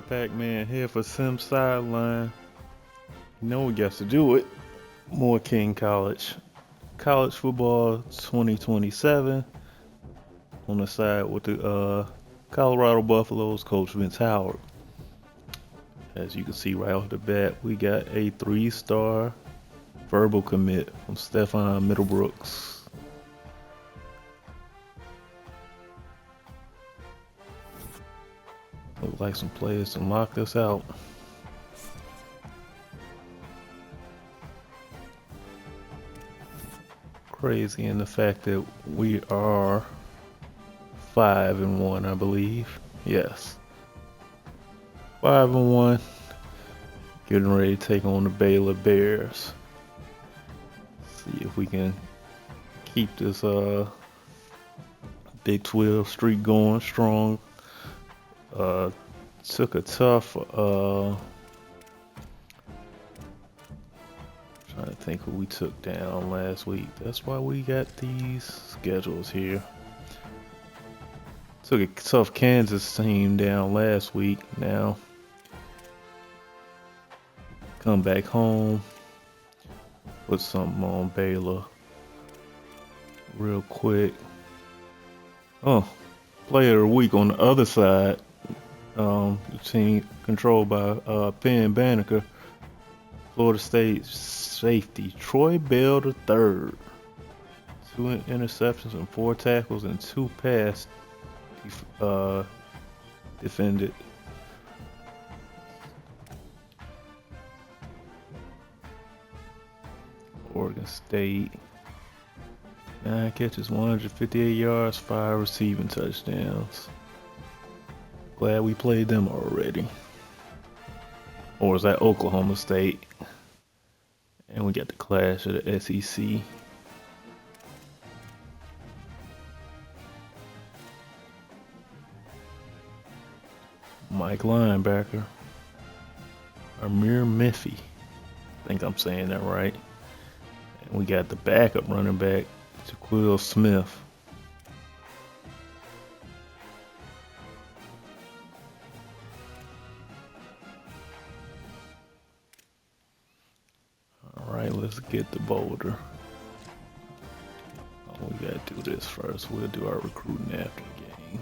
Rider Pac-Man here for Sim Sideline. You know we got to do it. More King College. College football 2027. On the side with the Colorado Buffaloes coach Vince Howard. As you can see right off the bat, we got a 3-star verbal commit from Stephon Middlebrooks. Look like some players to knock this out. Crazy in the fact that we are 5-1, I believe. Yes. 5-1. Getting ready to take on the Baylor Bears. See if we can keep this Big 12 streak going strong. Took a tough trying to think who we took down last week. That's why we got these schedules here. Took a tough Kansas team down last week. Now come back home, put something on Baylor real quick. Oh, player of the week on the other side. The team controlled by Penn Banneker, Florida State safety Troy Bell III. 2 interceptions and 4 tackles and 2 pass defended. Oregon State, 9 catches, 158 yards, 5 receiving touchdowns. Glad we played them already. Or is that Oklahoma State? And we got the clash of the SEC. Mike linebacker, Amir Miffy. I think I'm saying that right. And we got the backup running back, Jaquil Smith. Alright, let's get to Boulder. Oh, we gotta do this first. We'll do our recruiting after the game.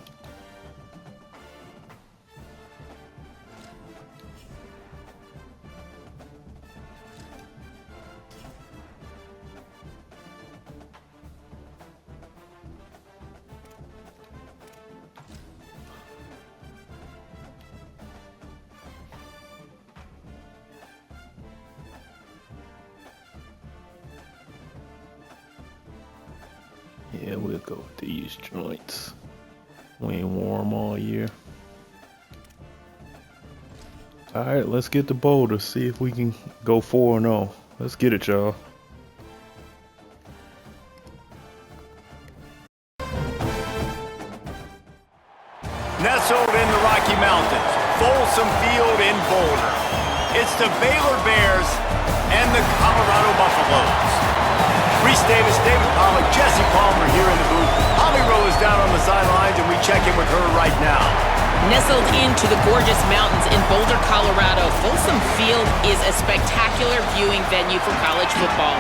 Yeah, we'll go with these joints. We ain't wore them all year. Alright, let's get to Boulder. See if we can go 4-0. Let's get it, y'all. Nestled in the Rocky Mountains, Folsom Field in Boulder. It's the Baylor Bears and the Colorado Buffaloes. Reese Davis, David Pollock, Jesse Palmer here in the booth. Holly Rowe is down on the sidelines, and we check in with her right now. Nestled into the gorgeous mountains in Boulder, Colorado, Folsom Field is a spectacular viewing venue for college football.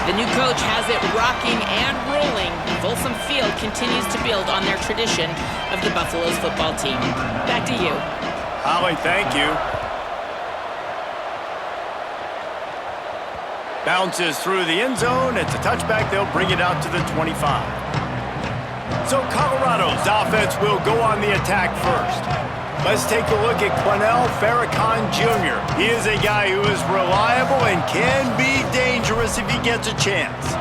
The new coach has it rocking and rolling. Folsom Field continues to build on their tradition of the Buffaloes football team. Back to you. Holly, thank you. Bounces through the end zone. It's a touchback. They'll bring it out to the 25. So Colorado's offense will go on the attack first. Let's take a look at Quinnell Farrakhan Jr. He is a guy who is reliable and can be dangerous if he gets a chance.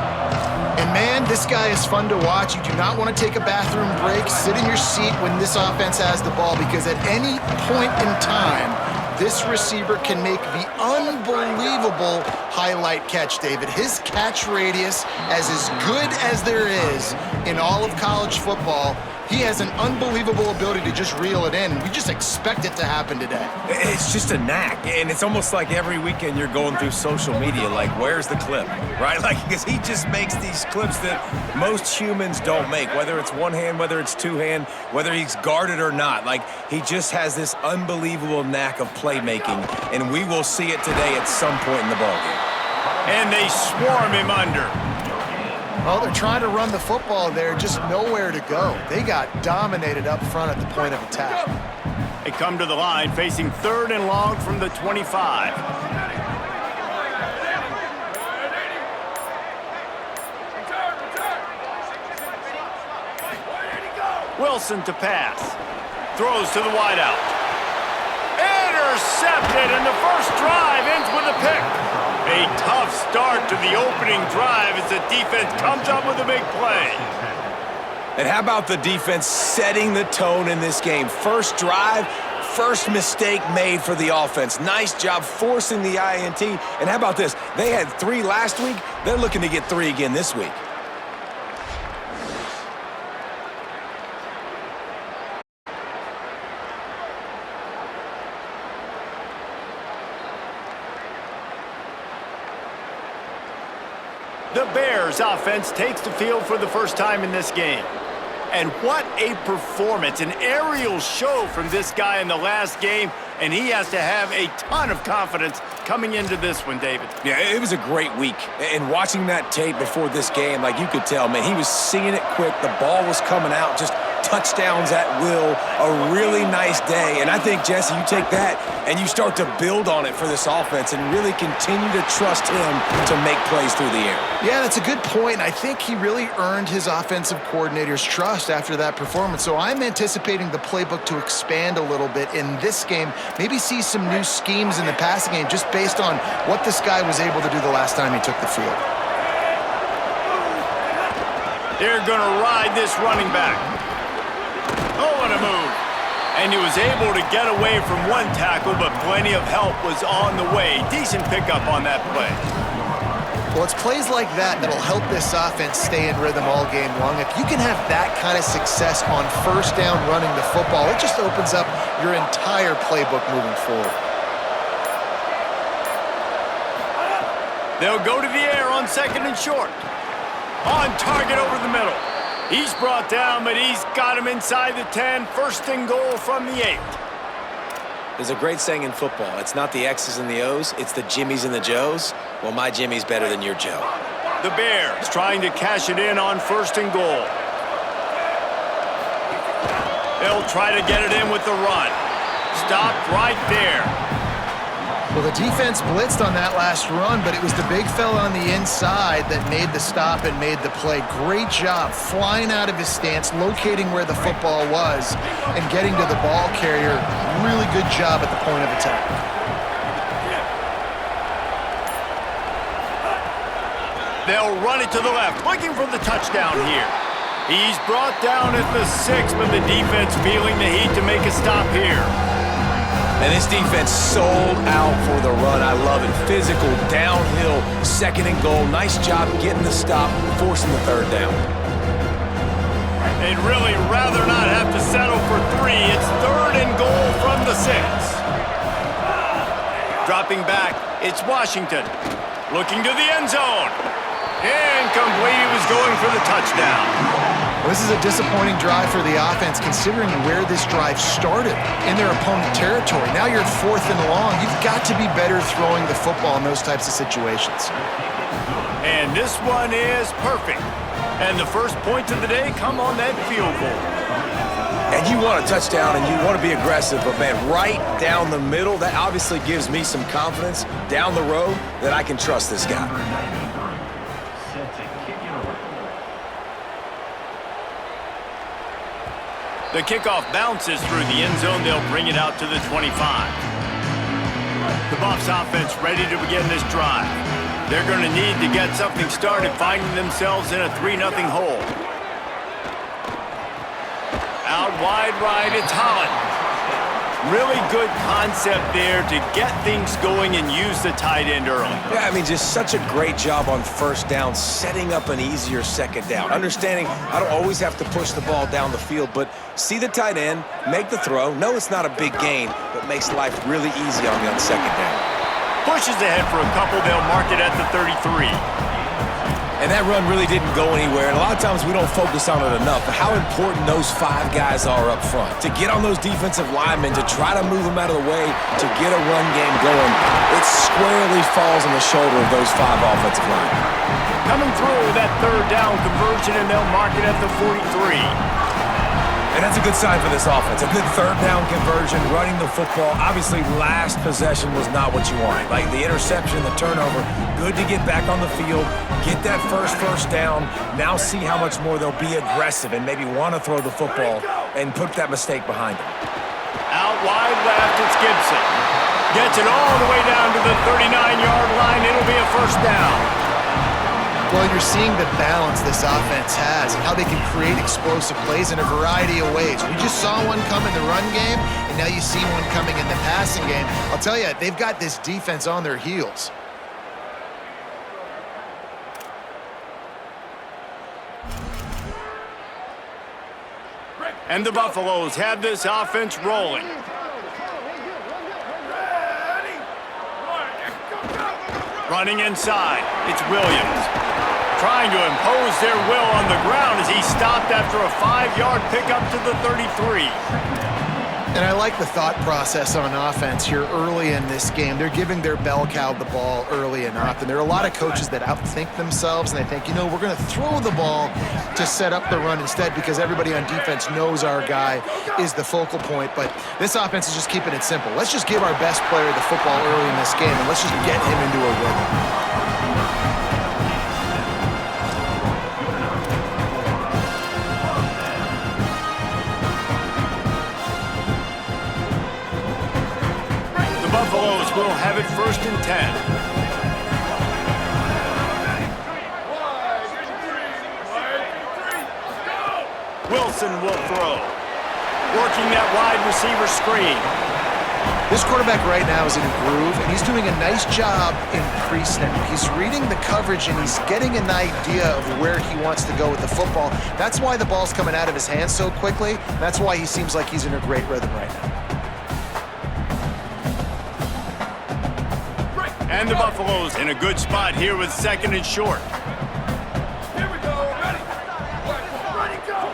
And man, this guy is fun to watch. You do not want to take a bathroom break. Sit in your seat when this offense has the ball, because at any point in time, this receiver can make the unbelievable highlight catch, David. His catch radius is as good as there is in all of college football. He has an unbelievable ability to just reel it in. We just expect it to happen today. It's just a knack, and it's almost like every weekend you're going through social media, like, where's the clip, right? Like, because he just makes these clips that most humans don't make, whether it's one hand, whether it's two hand, whether he's guarded or not. Like, he just has this unbelievable knack of playmaking, and we will see it today at some point in the ballgame. And they swarm him under. Oh, they're trying to run the football there, just nowhere to go. They got dominated up front at the point of attack. They come to the line facing 3rd and long from the 25. Wilson to pass. Throws to the wideout. Intercepted, and the first drive ends with a pick. A tough start to the opening drive as the defense comes up with a big play. And how about the defense setting the tone in this game? First drive, first mistake made for the offense. Nice job forcing the INT. And how about this? They had 3 last week. They're looking to get 3 again this week. The Bears offense takes the field for the first time in this game. And what a performance, an aerial show from this guy in the last game, and he has to have a ton of confidence coming into this one, David. Yeah, it was a great week. And watching that tape before this game, like you could tell, man, he was seeing it quick. The ball was coming out, just touchdowns at will, a really nice day. And I think, Jesse, you take that and you start to build on it for this offense and really continue to trust him to make plays through the air. Yeah, that's a good point. I think he really earned his offensive coordinator's trust after that performance. So I'm anticipating the playbook to expand a little bit in this game, maybe see some new schemes in the passing game just based on what this guy was able to do the last time he took the field. They're going to ride this running back. Oh, what a move. And he was able to get away from one tackle, but plenty of help was on the way. Decent pickup on that play. Well, it's plays like that that'll help this offense stay in rhythm all game long. If you can have that kind of success on first down running the football, it just opens up your entire playbook moving forward. They'll go to the air on 2nd and short. On target over the middle. He's brought down, but he's got him inside the 10. 1st and goal from the 8. There's a great saying in football. It's not the X's and the O's, it's the Jimmies and the Joes. Well, my Jimmy's better than your Joe. The Bears trying to cash it in on 1st and goal. They'll try to get it in with the run. Stopped right there. Well, the defense blitzed on that last run, but it was the big fella on the inside that made the stop and made the play. Great job flying out of his stance, locating where the football was, and getting to the ball carrier. Really good job at the point of attack. They'll run it to the left, looking for the touchdown here. He's brought down at the 6, but the defense feeling the heat to make a stop here. And this defense sold out for the run. I love it. Physical, downhill, 2nd and goal. Nice job getting the stop, forcing the 3rd down. They'd really rather not have to settle for 3. It's 3rd and goal from the 6. Dropping back, it's Washington. Looking to the end zone. Incomplete. He was going for the touchdown. Well, this is a disappointing drive for the offense considering where this drive started in their opponent territory. Now you're at 4th and long. You've got to be better throwing the football in those types of situations. And this one is perfect. And the first points of the day come on that field goal. And you want a touchdown and you want to be aggressive, but man, right down the middle, that obviously gives me some confidence down the road that I can trust this guy. The kickoff bounces through the end zone. They'll bring it out to the 25. The Buffs offense ready to begin this drive. They're going to need to get something started, finding themselves in a 3-0 hole. Out wide right, it's Holland. Really good concept there to get things going and use the tight end early. Yeah, I mean, just such a great job on first down, setting up an easier second down. Understanding I don't always have to push the ball down the field, but see the tight end, make the throw. No, it's not a big gain, but makes life really easy on me on second down. Pushes ahead for a couple. They'll mark it at the 33. And that run really didn't go anywhere, and a lot of times we don't focus on it enough, but how important those 5 guys are up front. To get on those defensive linemen, to try to move them out of the way, to get a run game going, it squarely falls on the shoulder of those 5 offensive linemen. Coming through with that third down conversion, and they'll mark it at the 43. And that's a good sign for this offense. A good third down conversion, running the football. Obviously, last possession was not what you wanted. Like the interception, the turnover, good to get back on the field, get that first down. Now see how much more they'll be aggressive and maybe want to throw the football and put that mistake behind them. Out wide left, it's Gibson. Gets it all the way down to the 39-yard line. It'll be a first down. Well, you're seeing the balance this offense has and how they can create explosive plays in a variety of ways. We just saw one come in the run game, and now you see one coming in the passing game. I'll tell you, they've got this defense on their heels. And the Buffaloes have this offense rolling. Running inside, it's Williams. Trying to impose their will on the ground as he stopped after a 5-yard pickup to the 33. And I like the thought process on offense here early in this game. They're giving their bell cow the ball early and often. There are a lot of coaches that outthink themselves, and they think, you know, we're going to throw the ball to set up the run instead because everybody on defense knows our guy is the focal point. But this offense is just keeping it simple. Let's just give our best player the football early in this game, and let's just get him into a rhythm. Buffaloes will have it 1st and 10. Wilson will throw. Working that wide receiver screen. This quarterback right now is in a groove, and he's doing a nice job in pre-snap. He's reading the coverage, and he's getting an idea of where he wants to go with the football. That's why the ball's coming out of his hands so quickly. That's why he seems like he's in a great rhythm right now. And the Buffaloes in a good spot here with 2nd and short. Here we go. Ready, go.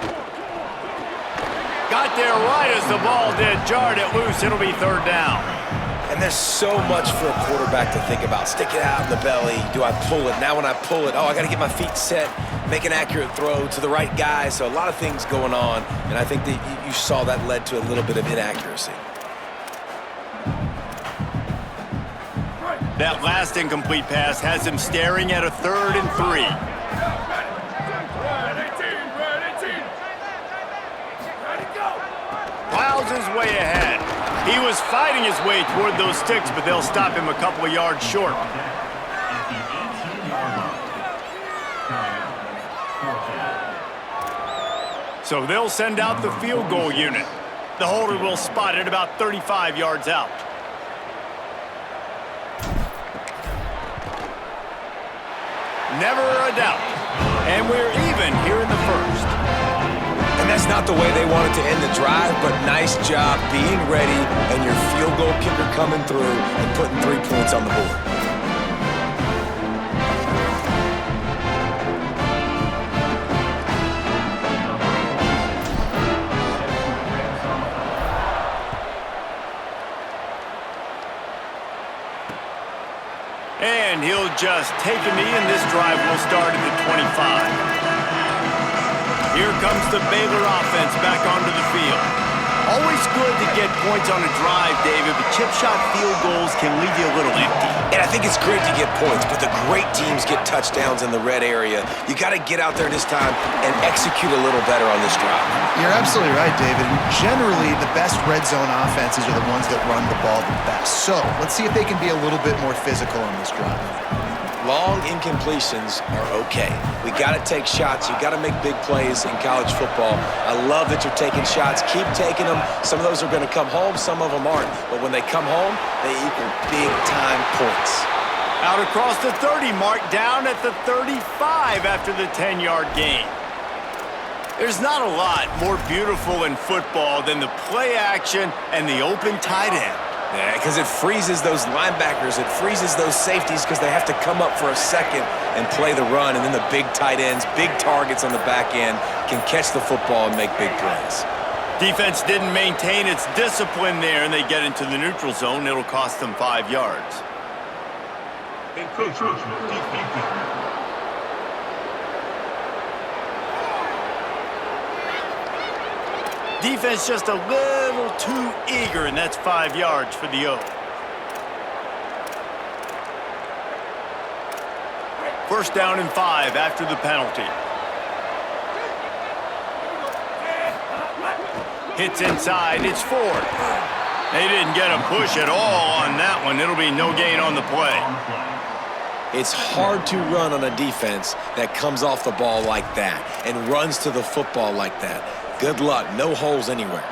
Got there right as the ball did. Jarred it loose. It'll be 3rd down. And there's so much for a quarterback to think about. Stick it out in the belly. Do I pull it? Now when I pull it, I got to get my feet set, make an accurate throw to the right guy. So a lot of things going on, and I think that you saw that led to a little bit of inaccuracy. That last incomplete pass has him staring at a 3rd and 3. Plows his way ahead. He was fighting his way toward those sticks, but they'll stop him a couple of yards short. So they'll send out the field goal unit. The holder will spot it about 35 yards out. Never a doubt. And we're even here in the 1st. And that's not the way they wanted to end the drive, but nice job being ready and your field goal kicker coming through and putting 3 points on the board. And he'll just take a knee, and this drive will start at the 25. Here comes the Baylor offense back onto the field. Always good to get points on a drive, David, but chip shot field goals can leave you a little empty. And I think it's great to get points, but the great teams get touchdowns in the red area. You got to get out there this time and execute a little better on this drive. You're absolutely right, David. And generally, the best red zone offenses are the ones that run the ball the best. So let's see if they can be a little bit more physical on this drive. long incompletions are okay. We got to take shots. You got to make big plays in college football. I love that you're taking shots. Keep taking them. Some of those are going to come home. Some of them aren't. But when they come home, they equal big-time points. Out across the 30 mark, down at the 35 after the 10-yard gain. There's not a lot more beautiful in football than the play action and the open tight end. Yeah, because it freezes those linebackers. It freezes those safeties because they have to come up for a second and play the run. And then the big tight ends, big targets on the back end can catch the football and make big plays. Defense didn't maintain its discipline there, and they get into the neutral zone. It'll cost them 5 yards. Defense just a little too eager, and that's 5 yards for the O. First down and 5 after the penalty. Hits inside, it's Ford. They didn't get a push at all on that one. It'll be no gain on the play. It's hard to run on a defense that comes off the ball like that and runs to the football like that. Good luck. No holes anywhere.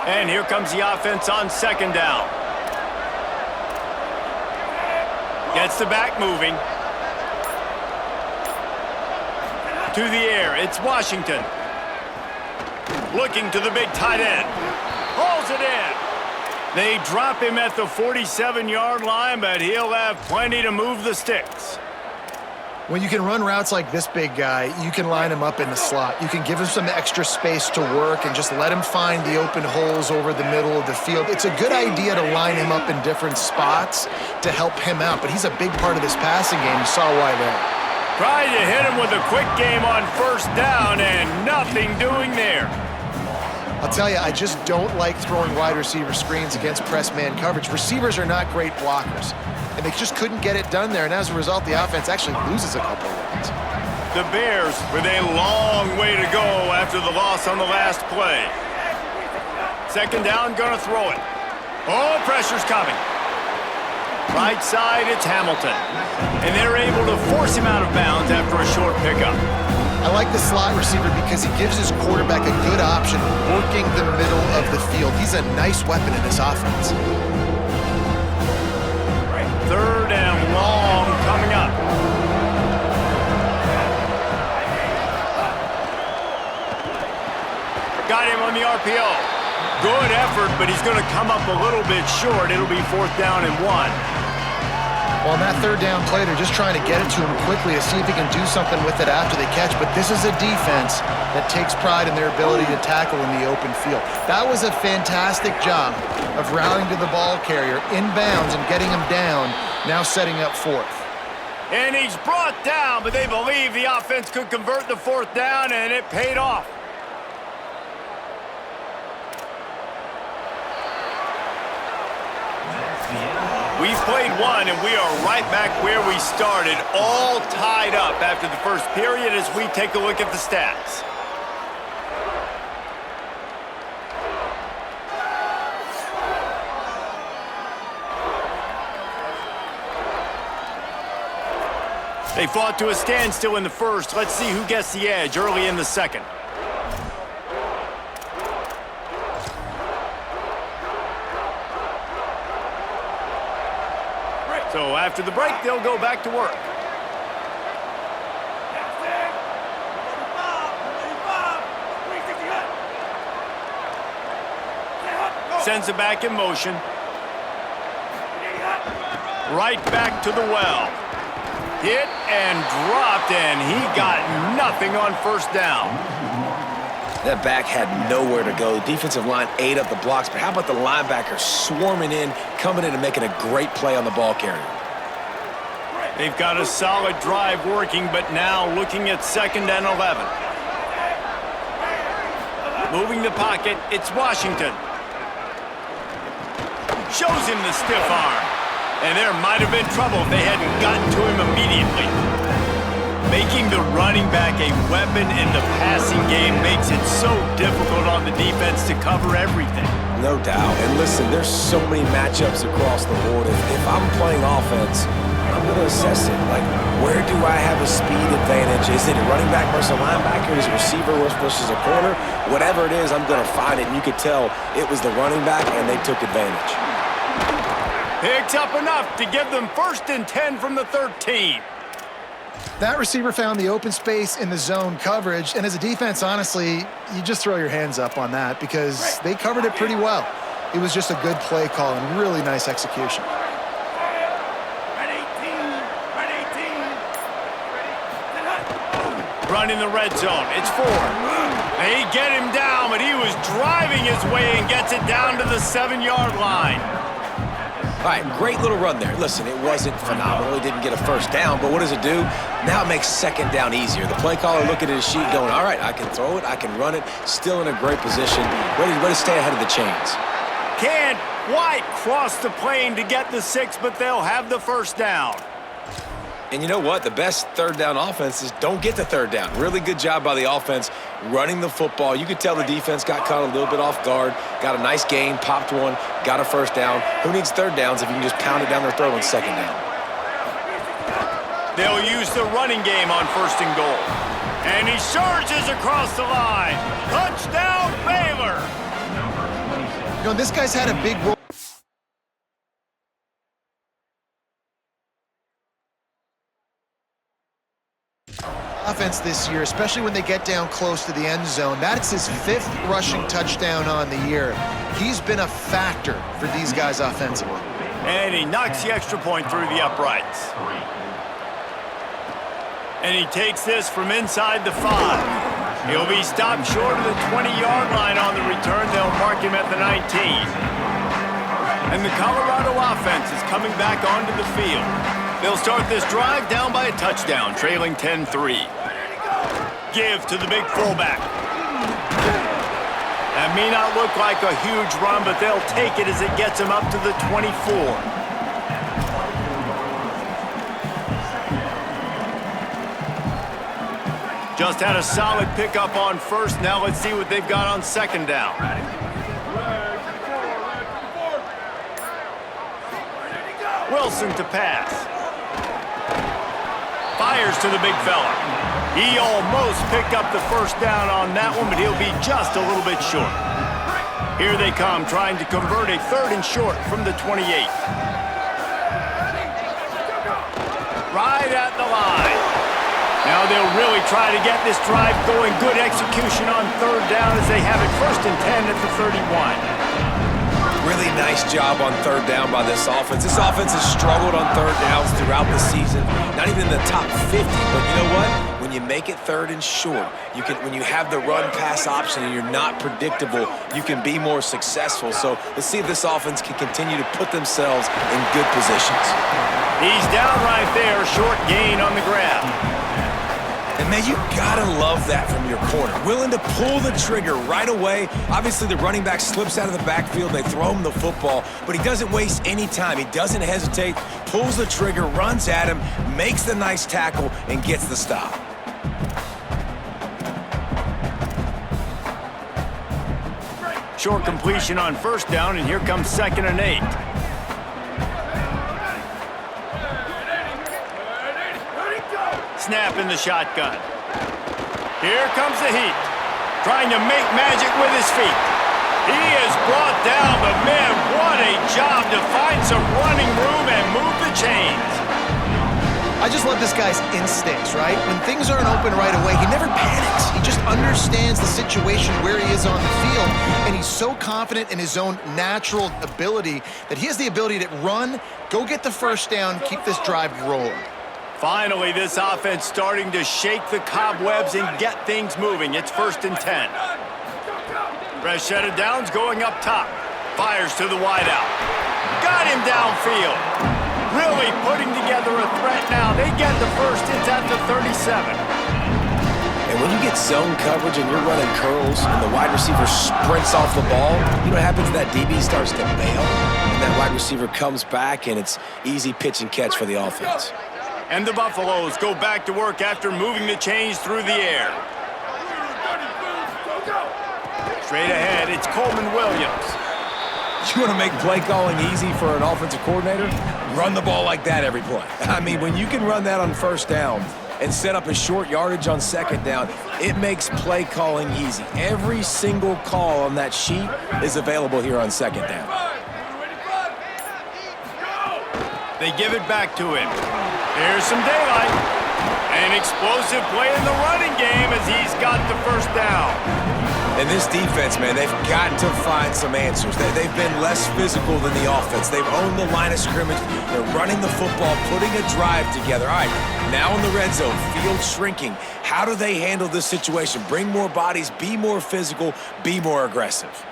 And here comes the offense on second down. Gets the back moving. To the air. It's Washington. Looking to the big tight end. Hauls it in. They drop him at the 47-yard line, but he'll have plenty to move the sticks. When you can run routes like this big guy, you can line him up in the slot. You can give him some extra space to work and just let him find the open holes over the middle of the field. It's a good idea to line him up in different spots to help him out, but he's a big part of this passing game. You saw why there. Tried to hit him with a quick game on first down, and nothing doing there. I'll tell you, I just don't like throwing wide receiver screens against press man coverage. Receivers are not great blockers, and they just couldn't get it done there, and as a result, the offense actually loses a couple of runs. The Bears with a long way to go after the loss on the last play. Second down, gonna throw it. Oh, pressure's coming. Right side, it's Hamilton. And they're able to force him out of bounds after a short pickup. I like the slot receiver because he gives his quarterback a good option working the middle of the field. He's a nice weapon in this offense. Third and long coming up. Got him on the RPO. Good effort, but he's going to come up a little bit short. It'll be fourth down and 1. Well, on that third down play, they're just trying to get it to him quickly to see if he can do something with it after they catch. But this is a defense that takes pride in their ability to tackle in the open field. That was a fantastic job of rallying to the ball carrier in bounds and getting him down, now setting up fourth. And he's brought down, but they believe the offense could convert the fourth down, and it paid off. We've played one, and we are right back where we started, all tied up after the first period as we take a look at the stats. They fought to a standstill in the first. Let's see who gets the edge early in the second. So after the break, they'll go back to work. Sends it back in motion. Right back to the well. Hit and dropped, and he got nothing on first down. That back had nowhere to go. Defensive line ate up the blocks, but how about the linebacker swarming in, coming in and making a great play on the ball carrier? They've got a solid drive working, but now looking at second and 11. Moving the pocket, it's Washington. Shows him the stiff arm. And there might have been trouble if they hadn't gotten to him immediately. Making the running back a weapon in the passing game makes it so difficult on the defense to cover everything. No doubt. And listen, there's so many matchups across the board. If I'm playing offense, I'm going to assess it. Like, where do I have a speed advantage? Is it a running back versus a linebacker? Is it a receiver versus a corner? Whatever it is, I'm going to find it. And you could tell it was the running back, and they took advantage. Picks up enough to give them 1st and 10 from the 13. That receiver found the open space in the zone coverage, and as a defense, honestly, you just throw your hands up on that because they covered it pretty well. It was just a good play call and really nice execution. Running the red zone. It's 4. They get him down, but he was driving his way and gets it down to the 7-yard line. All right, great little run there. Listen, it wasn't phenomenal. He didn't get a first down, but what does it do? Now it makes 2nd down easier. The play caller looking at his sheet going, all right, I can throw it, I can run it, still in a great position, ready to stay ahead of the chains. Can't quite cross the plane to get the 6, but they'll have the 1st down. And you know what? The best 3rd down offenses don't get the 3rd down. Really good job by the offense running the football. You could tell the defense got caught a little bit off guard, got a nice gain, popped one, got a 1st down. Who needs 3rd downs if you can just pound it down their throat on 2nd down? They'll use the running game on 1st and goal. And he surges across the line. Touchdown, Baylor! You know, this guy's had a big role. Offense this year, especially when they get down close to the end zone. That's his 5th rushing touchdown on the year. He's been a factor for these guys offensively. And he knocks the extra point through the uprights. And he takes this from inside the 5. He'll be stopped short of the 20-yard line on the return. They'll mark him at the 19. And the Colorado offense is coming back onto the field. They'll start this drive down by a touchdown, trailing 10-3. Give to the big fullback. That may not look like a huge run, but they'll take it as it gets them up to the 24. Just had a solid pickup on 1st. Now let's see what they've got on 2nd down. Wilson to pass. Fires to the big fella. He almost picked up the 1st down on that one, but he'll be just a little bit short. Here they come, trying to convert a 3rd and short from the 28. Right at the line. Now they'll really try to get this drive going. Good execution on 3rd down as they have it 1st and 10 at the 31. Really nice job on 3rd down by this offense. This offense has struggled on 3rd downs throughout the season. Not even in the top 50, but you know what? When you make it 3rd and short, when you have the run-pass option and you're not predictable, you can be more successful. So let's see if this offense can continue to put themselves in good positions. He's down right there, short gain on the grab. And, man, you gotta love that from your corner. Willing to pull the trigger right away. Obviously, the running back slips out of the backfield. They throw him the football, but he doesn't waste any time. He doesn't hesitate, pulls the trigger, runs at him, makes the nice tackle, and gets the stop. Short completion on 1st down, and here comes 2nd and 8. Snap in the shotgun. Here comes the heat. Trying to make magic with his feet. He is brought down, but man, what a job to find some running room and move the chains. I just love this guy's instincts, right? When things aren't open right away, he never panics. He just understands the situation where he is on the field, and he's so confident in his own natural ability that he has the ability to run, go get the 1st down, keep this drive rolling. Finally, this offense starting to shake the cobwebs and get things moving. It's 1st and 10. Fresh set of downs going up top. Fires to the wideout. Got him downfield. Really putting together a threat now. They get the 1st. It's at the 37. And when you get zone coverage and you're running curls and the wide receiver sprints off the ball, you know what happens? That DB starts to bail, and that wide receiver comes back, and it's easy pitch and catch for the offense. And the Buffaloes go back to work after moving the chains through the air. Straight ahead, it's Kamran Williams. You want to make play calling easy for an offensive coordinator? Run the ball like that every play. I mean, when you can run that on first down and set up a short yardage on second down, it makes play calling easy. Every single call on that sheet is available here on second down. They give it back to him. Here's some daylight. An explosive play in the running game as he's got the first down. And this defense, man, they've got to find some answers. They've been less physical than the offense. They've owned the line of scrimmage. They're running the football, putting a drive together. All right, now in the red zone, field shrinking. How do they handle this situation? Bring more bodies, be more physical, be more aggressive.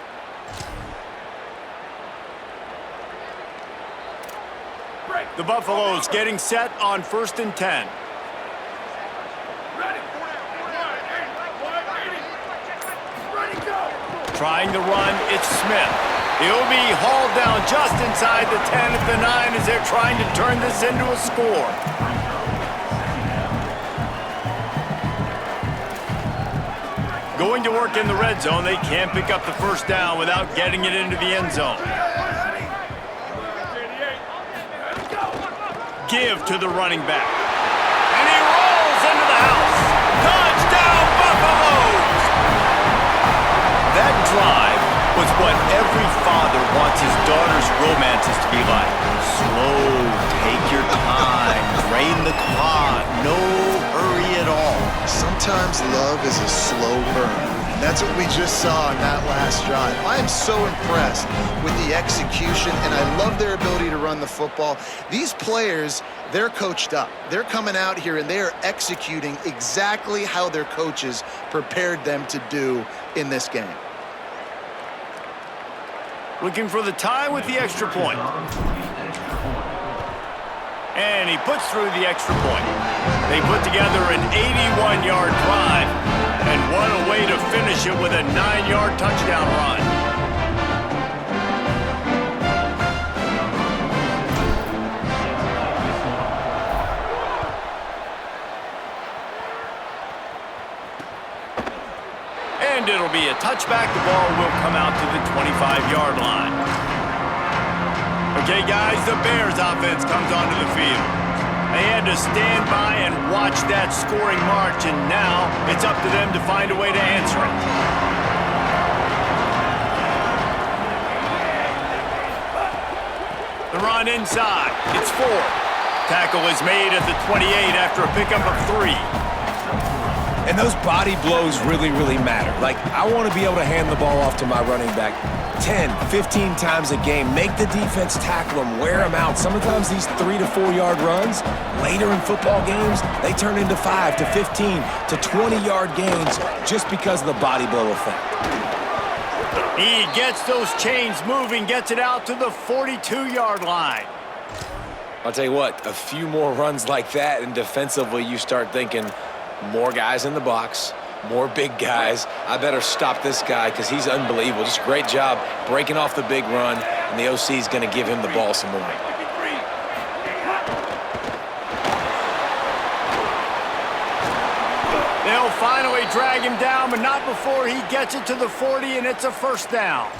The Buffaloes getting set on 1st and 10. Trying to run, it's Smith. He'll be hauled down just inside the 10 at the 9 as they're trying to turn this into a score. Going to work in the red zone, they can't pick up the first down without getting it into the end zone. Give to the running back. And he rolls into the house. Touchdown, Buffaloes! That drive was what every father wants his daughter's romances to be like. Slow, take your time, drain the clock, no hurry at all. Sometimes love is a slow burn. And that's what we just saw on that last drive. I am so impressed with the execution, and I love their ability to run the football. These players, they're coached up. They're coming out here, and they are executing exactly how their coaches prepared them to do in this game. Looking for the tie with the extra point. And he puts through the extra point. They put together an 81-yard drive, and what a way to finish it with a 9-yard touchdown run. And it'll be a touchback. The ball will come out to the 25-yard line. Okay, guys, the Bears offense comes onto the field. They had to stand by and watch that scoring march, and now it's up to them to find a way to answer it. The run inside. It's 4. Tackle is made at the 28 after a pickup of 3. And those body blows really, really matter. Like, I want to be able to hand the ball off to my running back 10, 15 times a game. Make the defense tackle them, wear them out. Sometimes these 3 to 4 yard runs, later in football games, they turn into 5 to 15 to 20-yard gains just because of the body blow effect. He gets those chains moving, gets it out to the 42-yard line. I'll tell you what, a few more runs like that, and defensively you start thinking, more guys in the box, more big guys. I better stop this guy because he's unbelievable. Just great job breaking off the big run, and the OC is going to give him the ball some more. They'll finally drag him down, but not before he gets it to the 40, and it's a first down.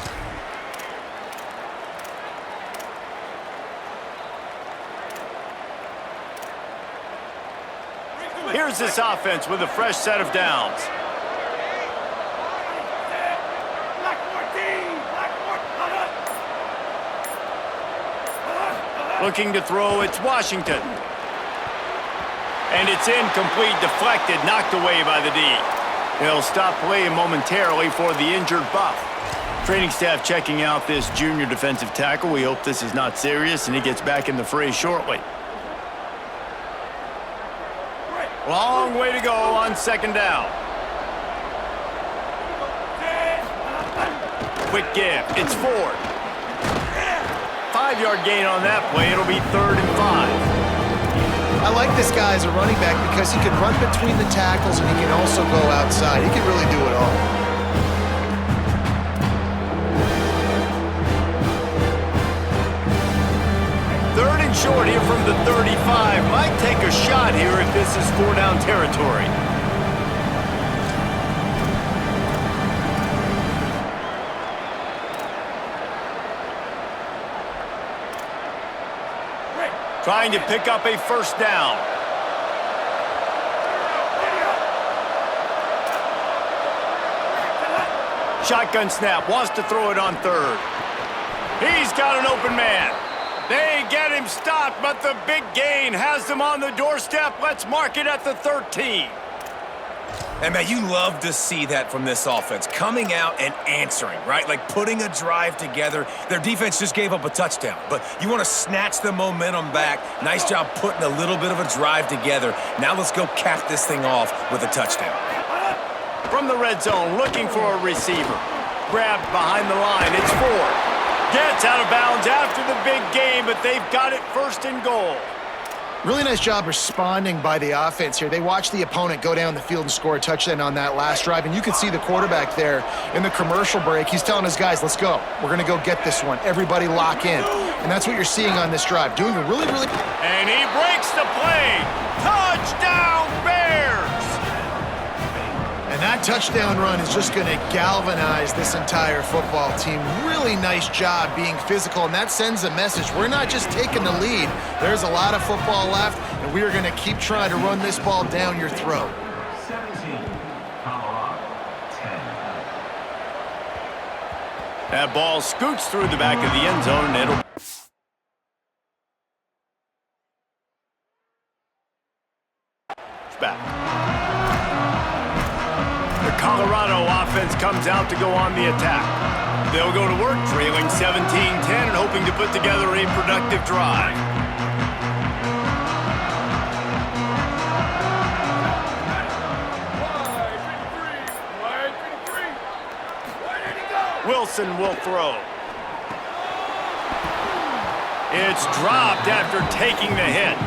Here's this offense with a fresh set of downs. Looking to throw, it's Washington. And it's incomplete, deflected, knocked away by the D. They'll stop playing momentarily for the injured Buff. Training staff checking out this junior defensive tackle. We hope this is not serious and he gets back in the fray shortly. Long way to go on second down. Quick give. It's Ford. 5-yard gain on that play. It'll be 3rd and 5. I like this guy as a running back because he can run between the tackles and he can also go outside. He can really do it all. Short here from the 35. Might take a shot here if this is 4-down territory. Trying to pick up a first down. Shotgun snap, wants to throw it on third. He's got an open man. They get him stopped, but the big gain has them on the doorstep. Let's mark it at the 13. And, man, you love to see that from this offense, coming out and answering, right? Like putting a drive together. Their defense just gave up a touchdown, but you want to snatch the momentum back. Nice job putting a little bit of a drive together. Now let's go cap this thing off with a touchdown. From the red zone, looking for a receiver. Grabbed behind the line, it's Ford. Gets out of bounds after the big game, but they've got it first and goal. Really nice job responding by the offense here. They watched the opponent go down the field and score a touchdown on that last drive, and you could see the quarterback there in the commercial break. He's telling his guys, let's go. We're going to go get this one. Everybody lock in. And that's what you're seeing on this drive. Doing a really... And he breaks the play. Touchdown, Bears! And that touchdown run is just going to galvanize this entire football team. Really nice job being physical, and that sends a message. We're not just taking the lead. There's a lot of football left, and we are going to keep trying to run this ball down your throat. 17, Colorado, 10. That ball scoots through the back of the end zone, and it'll... back. The Colorado offense comes out to go on the attack. They'll go to work trailing 17-10 and hoping to put together a productive drive. Wilson will throw. It's dropped after taking the hit.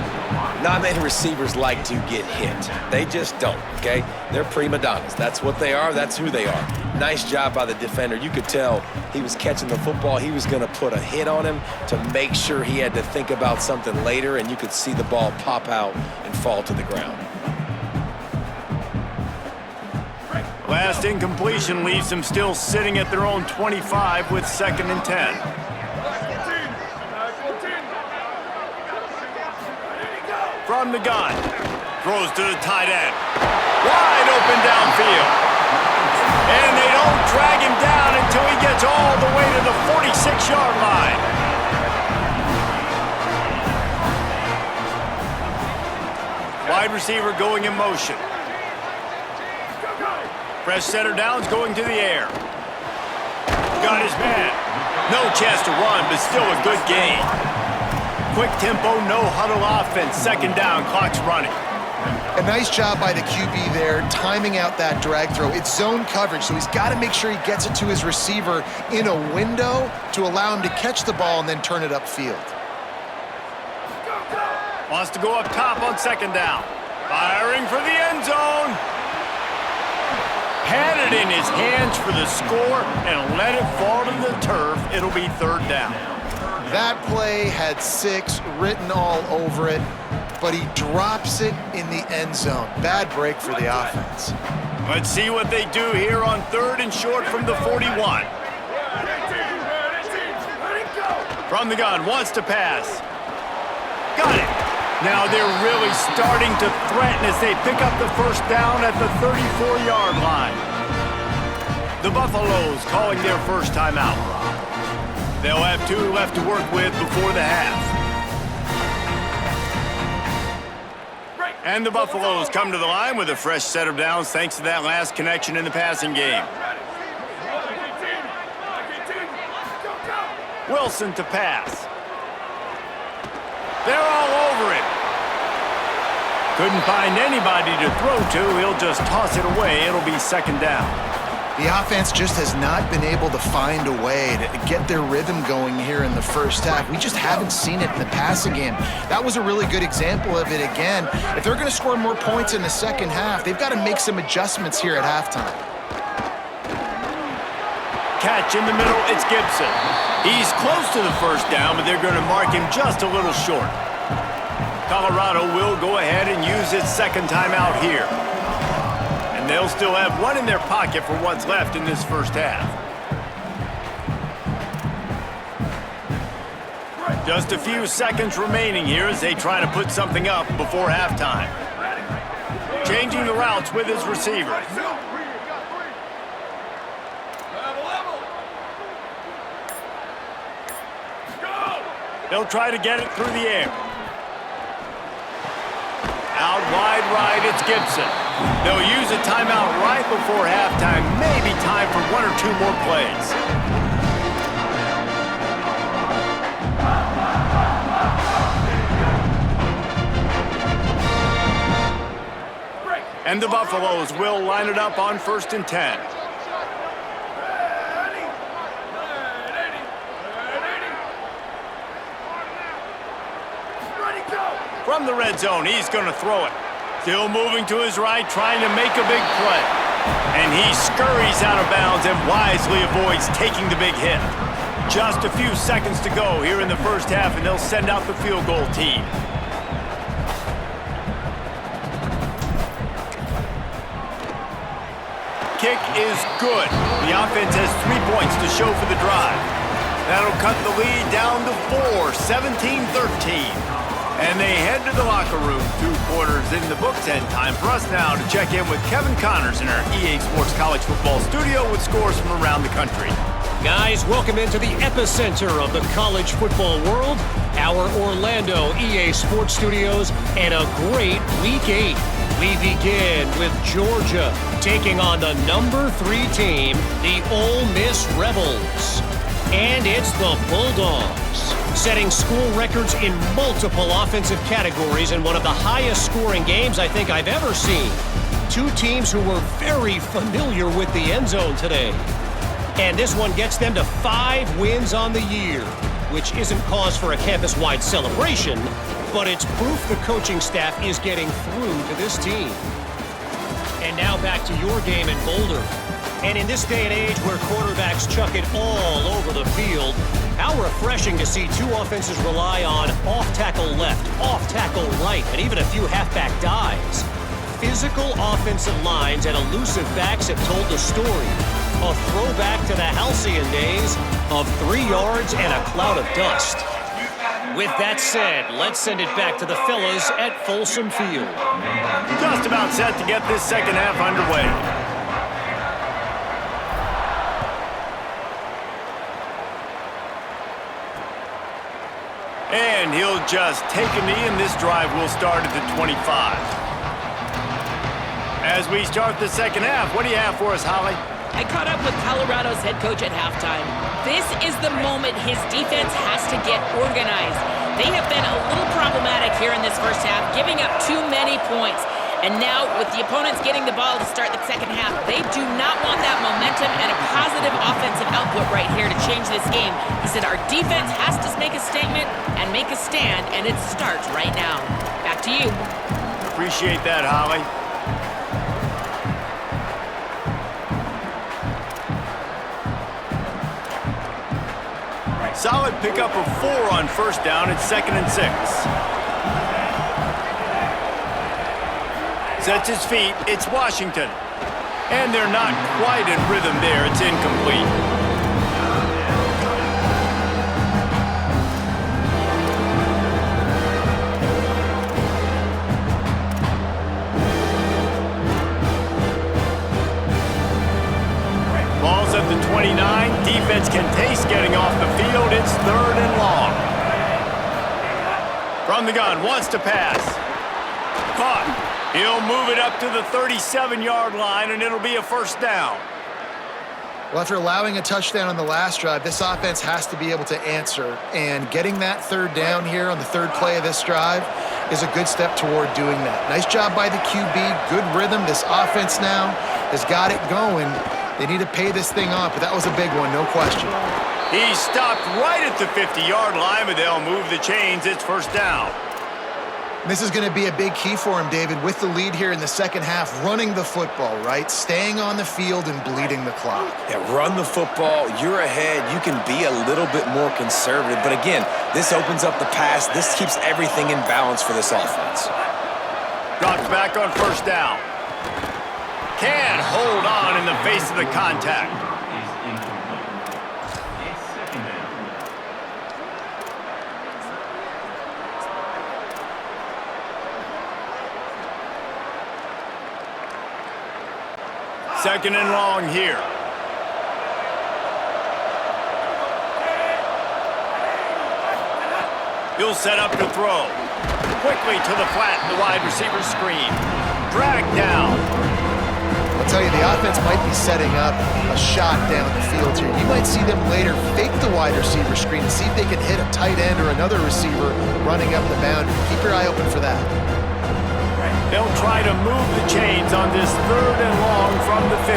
Not many receivers like to get hit. They just don't, okay? They're prima donnas. That's what they are. That's who they are. Nice job by the defender. You could tell he was catching the football. He was going to put a hit on him to make sure he had to think about something later, and you could see the ball pop out and fall to the ground. Last incompletion leaves them still sitting at their own 25 with 2nd and 10. From the gun, throws to the tight end. Wide open downfield. And they don't drag him down until he gets all the way to the 46-yard line. Wide receiver going in motion. Fresh center downs going to the air. Got his man. No chance to run, but still a good gain. Quick tempo, no huddle offense. 2nd down, clock's running. A nice job by the QB there, timing out that drag throw. It's zone coverage, so he's got to make sure he gets it to his receiver in a window to allow him to catch the ball and then turn it upfield. Wants to go up top on 2nd down. Firing for the end zone. Had it in his hands for the score and let it fall to the turf. It'll be 3rd down. That play had 6 written all over it, but he drops it in the end zone. Bad break for the offense. Let's see what they do here on 3rd and short from the 41. From the gun, wants to pass. Got it. Now they're really starting to threaten as they pick up the first down at the 34-yard line. The Buffaloes calling their first timeout. They'll have 2 left to work with before the half. And the Buffaloes come to the line with a fresh set of downs thanks to that last connection in the passing game. Wilson to pass. They're all over it. Couldn't find anybody to throw to. He'll just toss it away. It'll be 2nd down. The offense just has not been able to find a way to get their rhythm going here in the first half. We just haven't seen it in the passing game. That was a really good example of it again. If they're going to score more points in the second half, they've got to make some adjustments here at halftime. Catch in the middle, it's Gibson. He's close to the first down, but they're going to mark him just a little short. Colorado will go ahead and use its 2nd timeout here. And they'll still have 1 in their pocket for what's left in this first half. Just a few seconds remaining here as they try to put something up before halftime. Changing the routes with his receivers. They'll try to get it through the air. Out wide right, it's Gibson. They'll use a timeout right before halftime. Maybe time for one or two more plays. And the Buffaloes will line it up on 1st and 10. From the red zone, he's going to throw it. Still moving to his right, trying to make a big play. And he scurries out of bounds and wisely avoids taking the big hit. Just a few seconds to go here in the first half, and they'll send out the field goal team. Kick is good. The offense has 3 points to show for the drive. That'll cut the lead down to 4, 17-13. And they head to the locker room. 2 quarters in the books, and time for us now to check in with Kevin Connors in our EA Sports College Football studio with scores from around the country. Guys, welcome into the epicenter of the college football world, our Orlando EA Sports Studios, and a great Week 8. We begin with Georgia taking on the number 3 team, the Ole Miss Rebels. And it's the Bulldogs, setting school records in multiple offensive categories in one of the highest scoring games I think I've ever seen. 2 teams who were very familiar with the end zone today. And this one gets them to 5 wins on the year, which isn't cause for a campus-wide celebration, but it's proof the coaching staff is getting through to this team. And now back to your game in Boulder. And in this day and age where quarterbacks chuck it all over the field, how refreshing to see 2 offenses rely on off-tackle left, off-tackle right, and even a few halfback dives. Physical offensive lines and elusive backs have told the story. A throwback to the halcyon days of 3 yards and a cloud of dust. With that said, let's send it back to the fellas at Folsom Field. Just about set to get this second half underway. And he'll just take a knee, and this drive will start at the 25. As we start the second half, what do you have for us, Holly? I caught up with Colorado's head coach at halftime. This is the moment his defense has to get organized. They have been a little problematic here in this first half, giving up too many points. And now, with the opponents getting the ball to start the second half, they do not want that momentum and a positive offensive output right here to change this game. He said our defense has to make a statement and make a stand, and it starts right now. Back to you. Appreciate that, Holly. Solid pickup of 4 on first down. It's 2nd and 6. Sets his feet. It's Washington. And they're not quite in rhythm there. It's incomplete. Ball's at the 29. Defense can taste getting off the field. It's 3rd and long. From the gun, wants to pass. Caught. He'll move it up to the 37-yard line, and it'll be a first down. Well, after allowing a touchdown on the last drive, this offense has to be able to answer. And getting that 3rd down here on the 3rd play of this drive is a good step toward doing that. Nice job by the QB. Good rhythm. This offense now has got it going. They need to pay this thing off, but that was a big one, no question. He stopped right at the 50-yard line, but they'll move the chains. It's first down. This is going to be a big key for him, David, with the lead here in the second half, running the football, right? Staying on the field and bleeding the clock. Yeah, run the football. You're ahead. You can be a little bit more conservative. But again, this opens up the pass. This keeps everything in balance for this offense. Drops back on first down. Can't hold on in the face of the contact. Second and long here. He'll set up to throw. Quickly to the flat, the wide receiver screen. Drag down. I'll tell you, the offense might be setting up a shot down the field here. You might see them later fake the wide receiver screen and see if they can hit a tight end or another receiver running up the boundary. Keep your eye open for that. They'll try to move the chains on this third and long from the 50.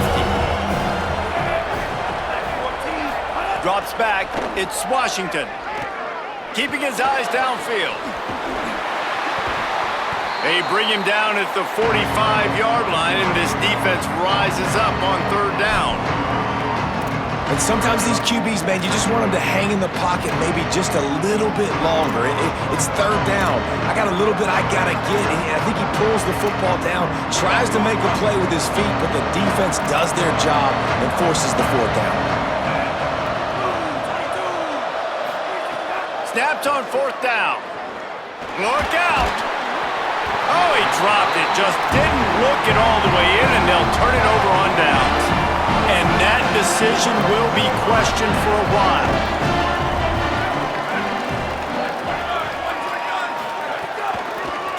Drops back. It's Washington. Keeping his eyes downfield. They bring him down at the 45-yard line, and this defense rises up on third down. And sometimes these QBs, man, you just want them to hang in the pocket maybe just a little bit longer. It's third down. I got a little bit I got to get. And I think he pulls the football down, tries to make a play with his feet, but the defense does their job and forces the fourth down. Snapped on fourth down. Look out. Oh, he dropped it. Just didn't look it all the way in, and they'll turn it over on downs. And that decision will be questioned for a while.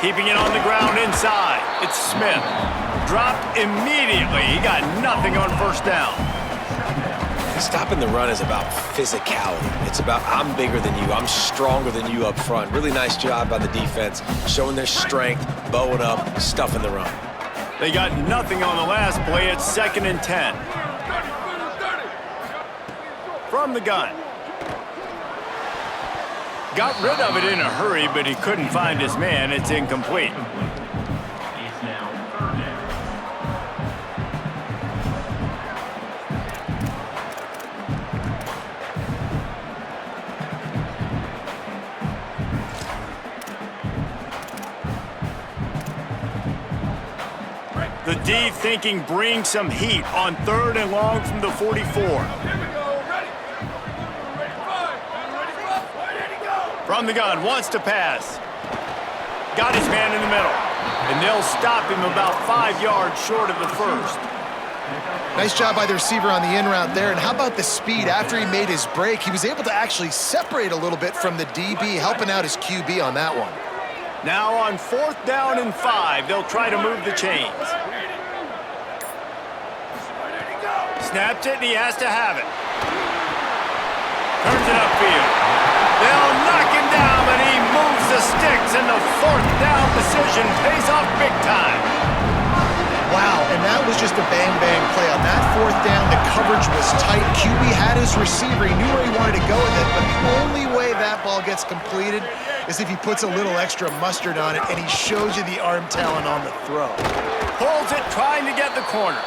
Keeping it on the ground inside. It's Smith. Dropped immediately. He got nothing on first down. Stopping the run is about physicality. It's about I'm bigger than you, I'm stronger than you up front. Really nice job by the defense, showing their strength, bowing up, stuffing the run. They got nothing on the last play. It's second and 10. From the gun. Got rid of it in a hurry, but he couldn't find his man. It's incomplete. The D thinking bring some heat on third and long from the 44. From the gun, wants to pass. Got his man in the middle. And they'll stop him about 5 yards short of the first. Nice job by the receiver on the in route there. And how about the speed after he made his break? He was able to actually separate a little bit from the DB, helping out his QB on that one. Now on fourth down and 5, they'll try to move the chains. Snapped it, and he has to have it. Turns it upfield. They'll knock him down, but he moves the sticks, and the fourth down decision pays off big time. Wow, and that was just a bang-bang play. On that fourth down, the coverage was tight. QB had his receiver. He knew where he wanted to go with it, but the only way that ball gets completed is if he puts a little extra mustard on it, and he shows you the arm talent on the throw. Pulls it, trying to get the corner.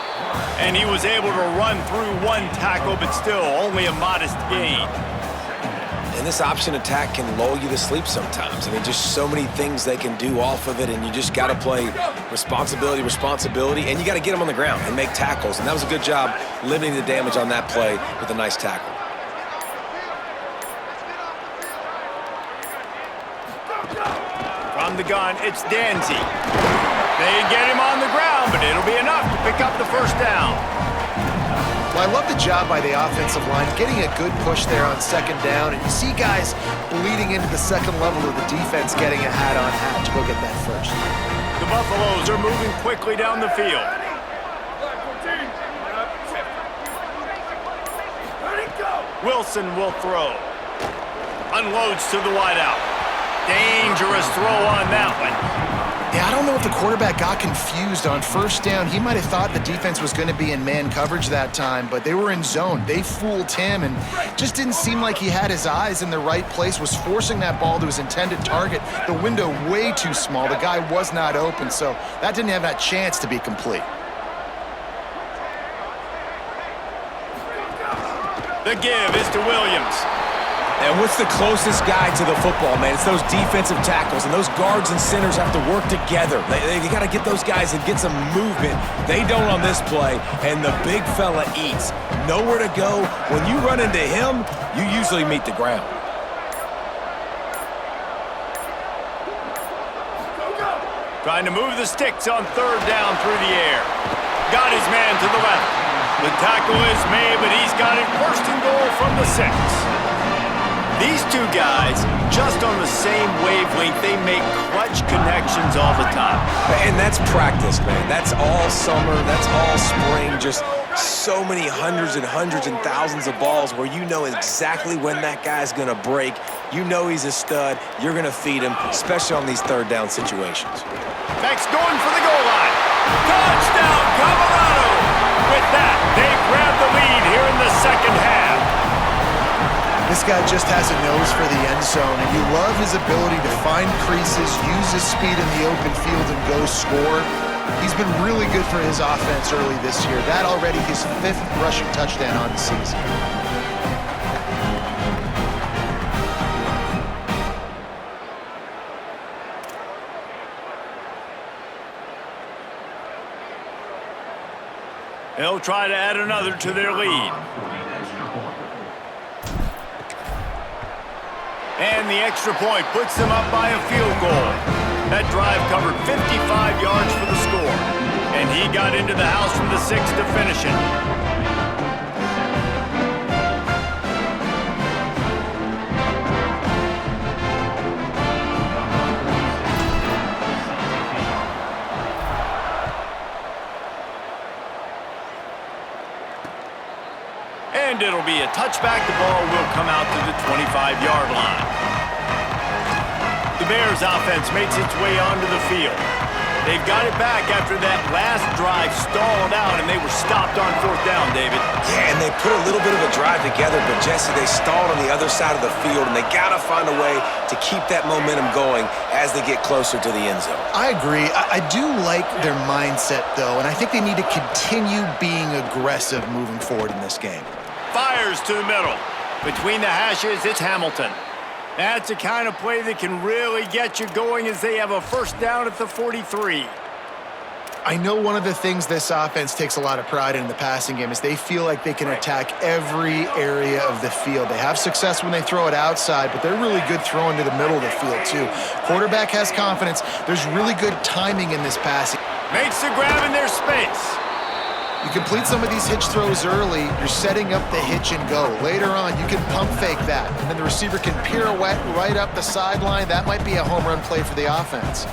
And he was able to run through one tackle, but still only a modest gain. And this option attack can lull you to sleep sometimes. I mean, just so many things they can do off of it, and you just got to play responsibility, and you got to get them on the ground and make tackles. And that was a good job limiting the damage on that play with a nice tackle. From the gun, it's Danzy. They get him on the ground, but it'll be enough to pick up the first down. Well, I love the job by the offensive line, getting a good push there on second down, and you see guys bleeding into the second level of the defense getting a hat-on-hat to go get that first. The Buffaloes are moving quickly down the field. Wilson will throw. Unloads to the wideout. Dangerous throw on that one. Yeah, I don't know if the quarterback got confused on first down. He might have thought the defense was going to be in man coverage that time, but they were in zone. They fooled him, and just didn't seem like he had his eyes in the right place, was forcing that ball to his intended target. The window way too small. The guy was not open, so that didn't have that chance to be complete. The give is to Williams. And what's the closest guy to the football, man? It's those defensive tackles, and those guards and centers have to work together. They got to get those guys and get some movement. They don't on this play, and the big fella eats. Nowhere to go. When you run into him, you usually meet the ground. Trying to move the sticks on third down through the air. Got his man to the left. The tackle is made, but he's got it first and goal from the 6. These two guys, just on the same wavelength, they make clutch connections all the time. And that's practice, man. That's all summer. That's all spring. Just so many hundreds and thousands of balls where you know exactly when that guy's going to break. You know he's a stud. You're going to feed him, especially on these third down situations. Beck's going for the goal line. Touchdown, Colorado! With that, they grab the lead here in the second half. This guy just has a nose for the end zone, and you love his ability to find creases, use his speed in the open field, and go score. He's been really good for his offense early this year. That already his 5th rushing touchdown on the season. They'll try to add another to their lead. And the extra point puts them up by a field goal. That drive covered 55 yards for the score. And he got into the house from the 6 to finish it. And it'll be a touchback. The ball will come out to the 25-yard line. The Bears offense makes its way onto the field. They've got it back after that last drive stalled out, and they were stopped on 4th down, David. Yeah, and they put a little bit of a drive together, but Jesse, they stalled on the other side of the field, and they got to find a way to keep that momentum going as they get closer to the end zone. I agree. I do like their mindset, though, and I think they need to continue being aggressive moving forward in this game. Fires to the middle. Between the hashes, it's Hamilton. That's the kind of play that can really get you going as they have a 1st down at the 43. I know one of the things this offense takes a lot of pride in the passing game is they feel like they can attack every area of the field. They have success when they throw it outside, but they're really good throwing to the middle of the field, too. Quarterback has confidence. There's really good timing in this passing. Makes the grab in their space. You complete some of these hitch throws early, you're setting up the hitch and go. Later on, you can pump fake that, and then the receiver can pirouette right up the sideline. That might be a home run play for the offense.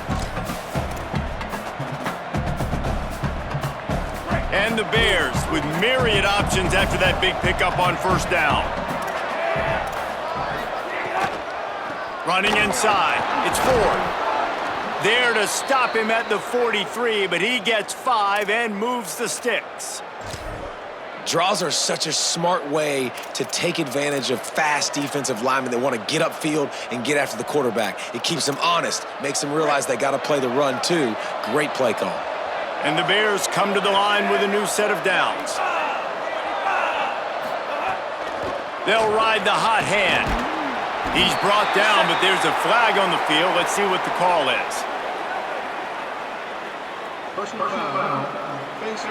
And the Bears with myriad options after that big pickup on 1st down. Running inside, it's Ford. There to stop him at the 43, but he gets 5 and moves the sticks. Draws are such a smart way to take advantage of fast defensive linemen that want to get upfield and get after the quarterback. It keeps them honest, makes them realize they got to play the run too. Great play call. And the Bears come to the line with a new set of downs. They'll ride the hot hand. He's brought down, but there's a flag on the field. Let's see what the call is. Personal foul. Defense.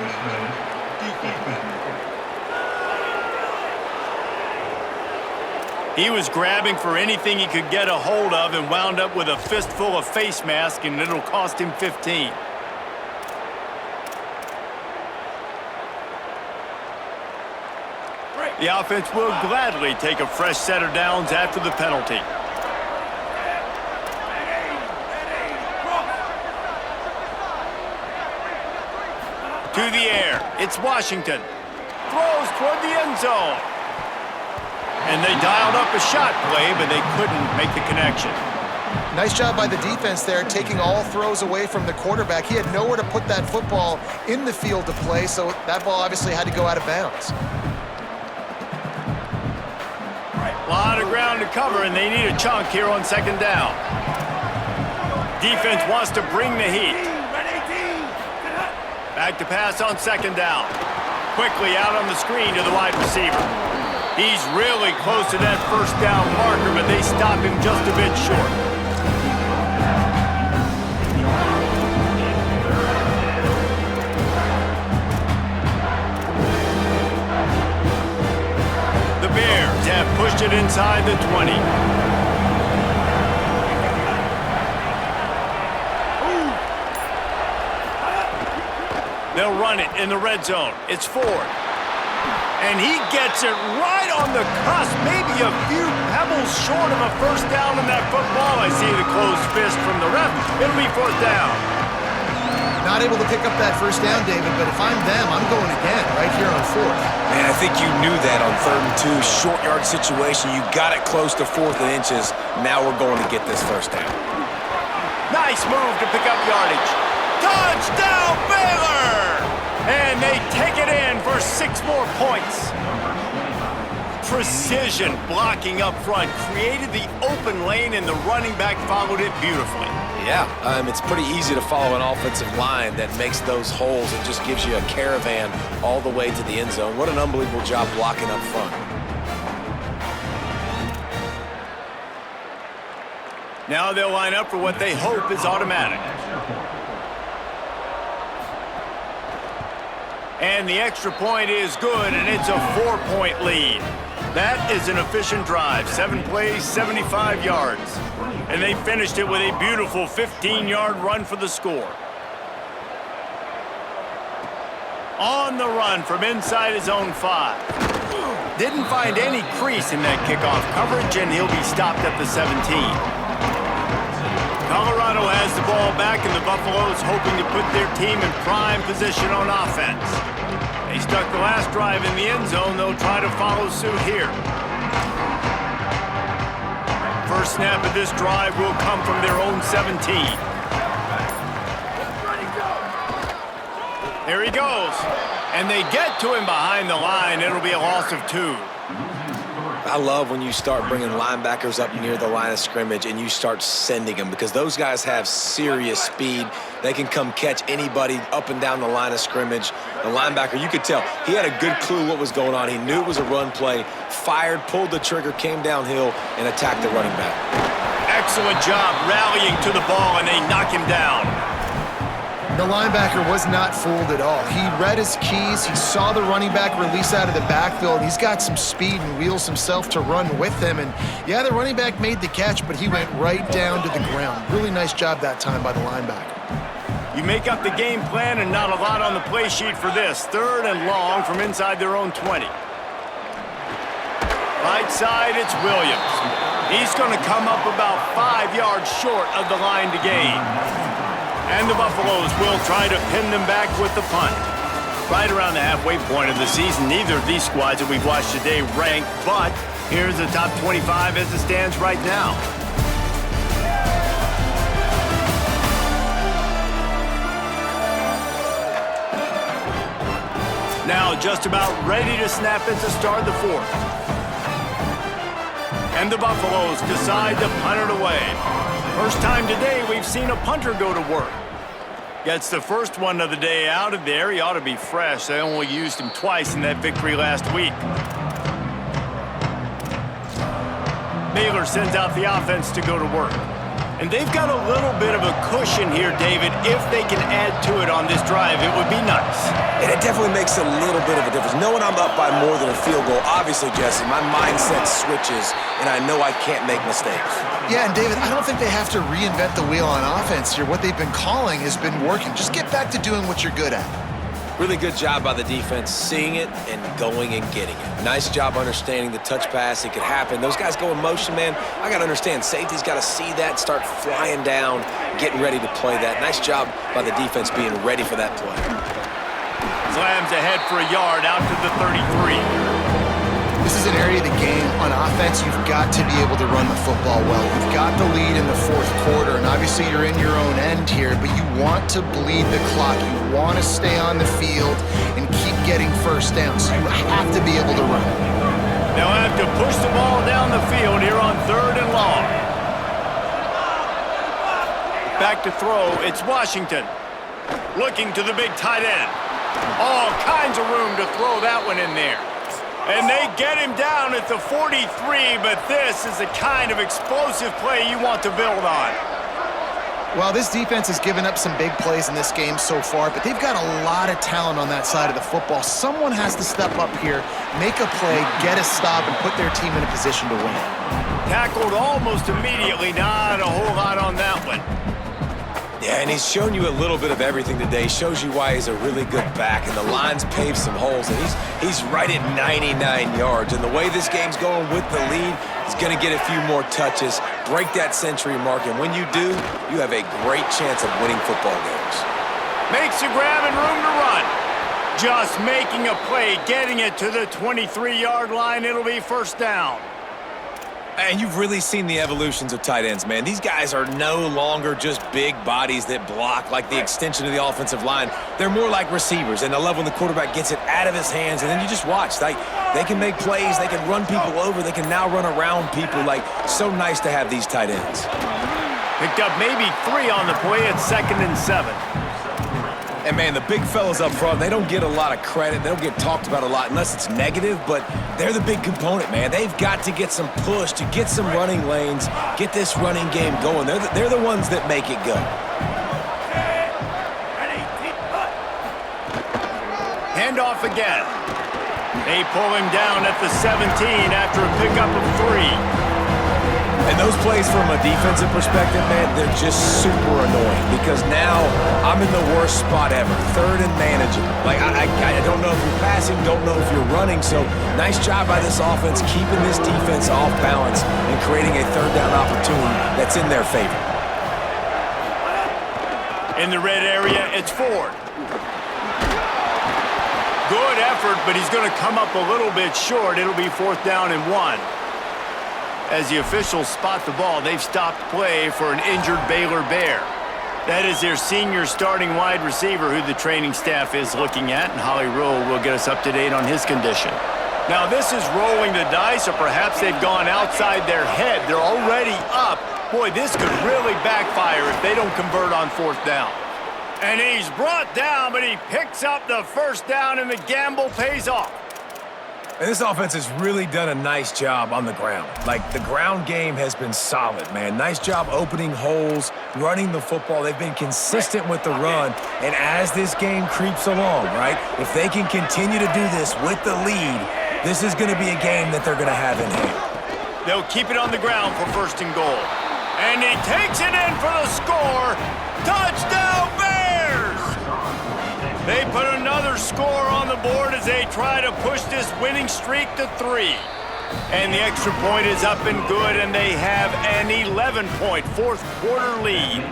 He was grabbing for anything he could get a hold of and wound up with a fistful of face mask, and it'll cost him 15. The offense will gladly take a fresh set of downs after the penalty. To the air, it's Washington. Throws toward the end zone. And they dialed up a shot play, but they couldn't make the connection. Nice job by the defense there, taking all throws away from the quarterback. He had nowhere to put that football in the field to play, so that ball obviously had to go out of bounds. A lot of ground to cover, and they need a chunk here on 2nd down. Defense wants to bring the heat. Back to pass on 2nd down. Quickly out on the screen to the wide receiver. He's really close to that 1st down marker, but they stop him just a bit short. The Bears have pushed it inside the 20. They'll run it in the red zone. It's Ford. And he gets it right on the cusp, maybe a few pebbles short of a first down on that football. I see the closed fist from the ref. It'll be fourth down. Not able to pick up that first down, David, but if I'm them, I'm going again right here on fourth. Man, I think you knew that on 3rd and 2, short yard situation. You got it close to 4th and inches. Now we're going to get this first down. Nice move to pick up yardage. Touchdown, Baylor! And they take it in for 6 more points. Precision blocking up front created the open lane, and the running back followed it beautifully. Yeah, it's pretty easy to follow an offensive line that makes those holes and just gives you a caravan all the way to the end zone. What an unbelievable job blocking up front. Now they'll line up for what they hope is automatic. And the extra point is good, and it's a 4-point lead. That is an efficient drive. 7 plays, 75 yards. And they finished it with a beautiful 15-yard run for the score. On the run from inside his own 5. Didn't find any crease in that kickoff coverage, and he'll be stopped at the 17. Colorado has the ball back, and the Buffaloes hoping to put their team in prime position on offense. They stuck the last drive in the end zone. They'll try to follow suit here. First snap of this drive will come from their own 17. There he goes. And they get to him behind the line. It'll be a loss of 2. I love when you start bringing linebackers up near the line of scrimmage and you start sending them, because those guys have serious speed. They can come catch anybody up and down the line of scrimmage. The linebacker, you could tell, he had a good clue what was going on. He knew it was a run play, fired, pulled the trigger, came downhill, and attacked the running back. Excellent job rallying to the ball, and they knock him down. The linebacker was not fooled at all. He read his keys. He saw the running back release out of the backfield. He's got some speed and wheels himself to run with him. And, yeah, the running back made the catch, but he went right down to the ground. Really nice job that time by the linebacker. You make up the game plan, and not a lot on the play sheet for this. 3rd and long from inside their own 20. Right side, it's Williams. He's going to come up about 5 yards short of the line to gain. And the Buffaloes will try to pin them back with the punt. Right around the halfway point of the season, neither of these squads that we've watched today ranked, but here's the top 25 as it stands right now. Now just about ready to snap it to start the 4th. And the Buffaloes decide to punt it away. First time today we've seen a punter go to work. Gets the first one of the day out of there. He ought to be fresh. They only used him twice in that victory last week. Baylor sends out the offense to go to work. And they've got a little bit of a cushion here, David. If they can add to it on this drive, it would be nice. And it definitely makes a little bit of a difference. Knowing I'm up by more than a field goal, obviously, Jesse, my mindset switches, and I know I can't make mistakes. Yeah, and David, I don't think they have to reinvent the wheel on offense here. What they've been calling has been working. Just get back to doing what you're good at. Really good job by the defense, seeing it and going and getting it. Nice job understanding the touch pass. It could happen. Those guys go in motion, man. I got to understand. Safety's got to see that, start flying down, getting ready to play that. Nice job by the defense being ready for that play. Slams ahead for a yard out to the 33. This is an area of the game on offense you've got to be able to run the football well. You've got the lead in the 4th quarter, and obviously you're in your own end here, but you want to bleed the clock. You want to stay on the field and keep getting first down, so you have to be able to run. They'll have to push the ball down the field here on 3rd and long. Back to throw, it's Washington. Looking to the big tight end. All kinds of room to throw that one in there. And they get him down at the 43, but this is the kind of explosive play you want to build on. Well, this defense has given up some big plays in this game so far, but they've got a lot of talent on that side of the football. Someone has to step up here, make a play, get a stop, and put their team in a position to win. Tackled almost immediately. Not a whole lot on that one. Yeah, And he's shown you a little bit of everything today. Shows you why he's a really good back, and the line's paved some holes, and he's right at 99 yards. And the way this game's going with the lead, he's going to get a few more touches, break that century mark, and when you do, you have a great chance of winning football games. Makes a grab and room to run. Just making a play, getting it to the 23-yard line. It'll be first down. And you've really seen the evolutions of tight ends, man. These guys are no longer just big bodies that block like the extension of the offensive line. They're more like receivers, and I love when the quarterback gets it out of his hands, and then you just watch. They can make plays, they can run people over, they can now run around people. Like, so nice to have these tight ends. Picked up maybe 3 on the play at 2nd and 7. And, man, the big fellas up front, they don't get a lot of credit. They don't get talked about a lot unless it's negative, but they're the big component, man. They've got to get some push, to get some running lanes, get this running game going. They're the ones that make it go. Handoff again. They pull him down at the 17 after a pickup of 3. And those plays from a defensive perspective, man, they're just super annoying because now I'm in the worst spot ever, 3rd and manageable. Like, I don't know if you're passing, don't know if you're running, so nice job by this offense keeping this defense off balance and creating a 3rd down opportunity that's in their favor. In the red area, it's Ford. Good effort, but he's going to come up a little bit short. It'll be 4th down and 1. As the officials spot the ball, they've stopped play for an injured Baylor Bear. That is their senior starting wide receiver who the training staff is looking at, and Holly Rowe will get us up to date on his condition. Now this is rolling the dice, or perhaps they've gone outside their head. They're already up. Boy, this could really backfire if they don't convert on 4th down. And he's brought down, but he picks up the first down, and the gamble pays off. And this offense has really done a nice job on the ground. Like, the ground game has been solid, man. Nice job opening holes, running the football. They've been consistent with the run. And as this game creeps along, right, if they can continue to do this with the lead, this is going to be a game that they're going to have in hand. They'll keep it on the ground for 1st and goal. And he takes it in for the score. Touchdown, Bears! They put another score on the board as they try to push this winning streak to 3. And the extra point is up and good, and they have an 11-point 4th quarter lead.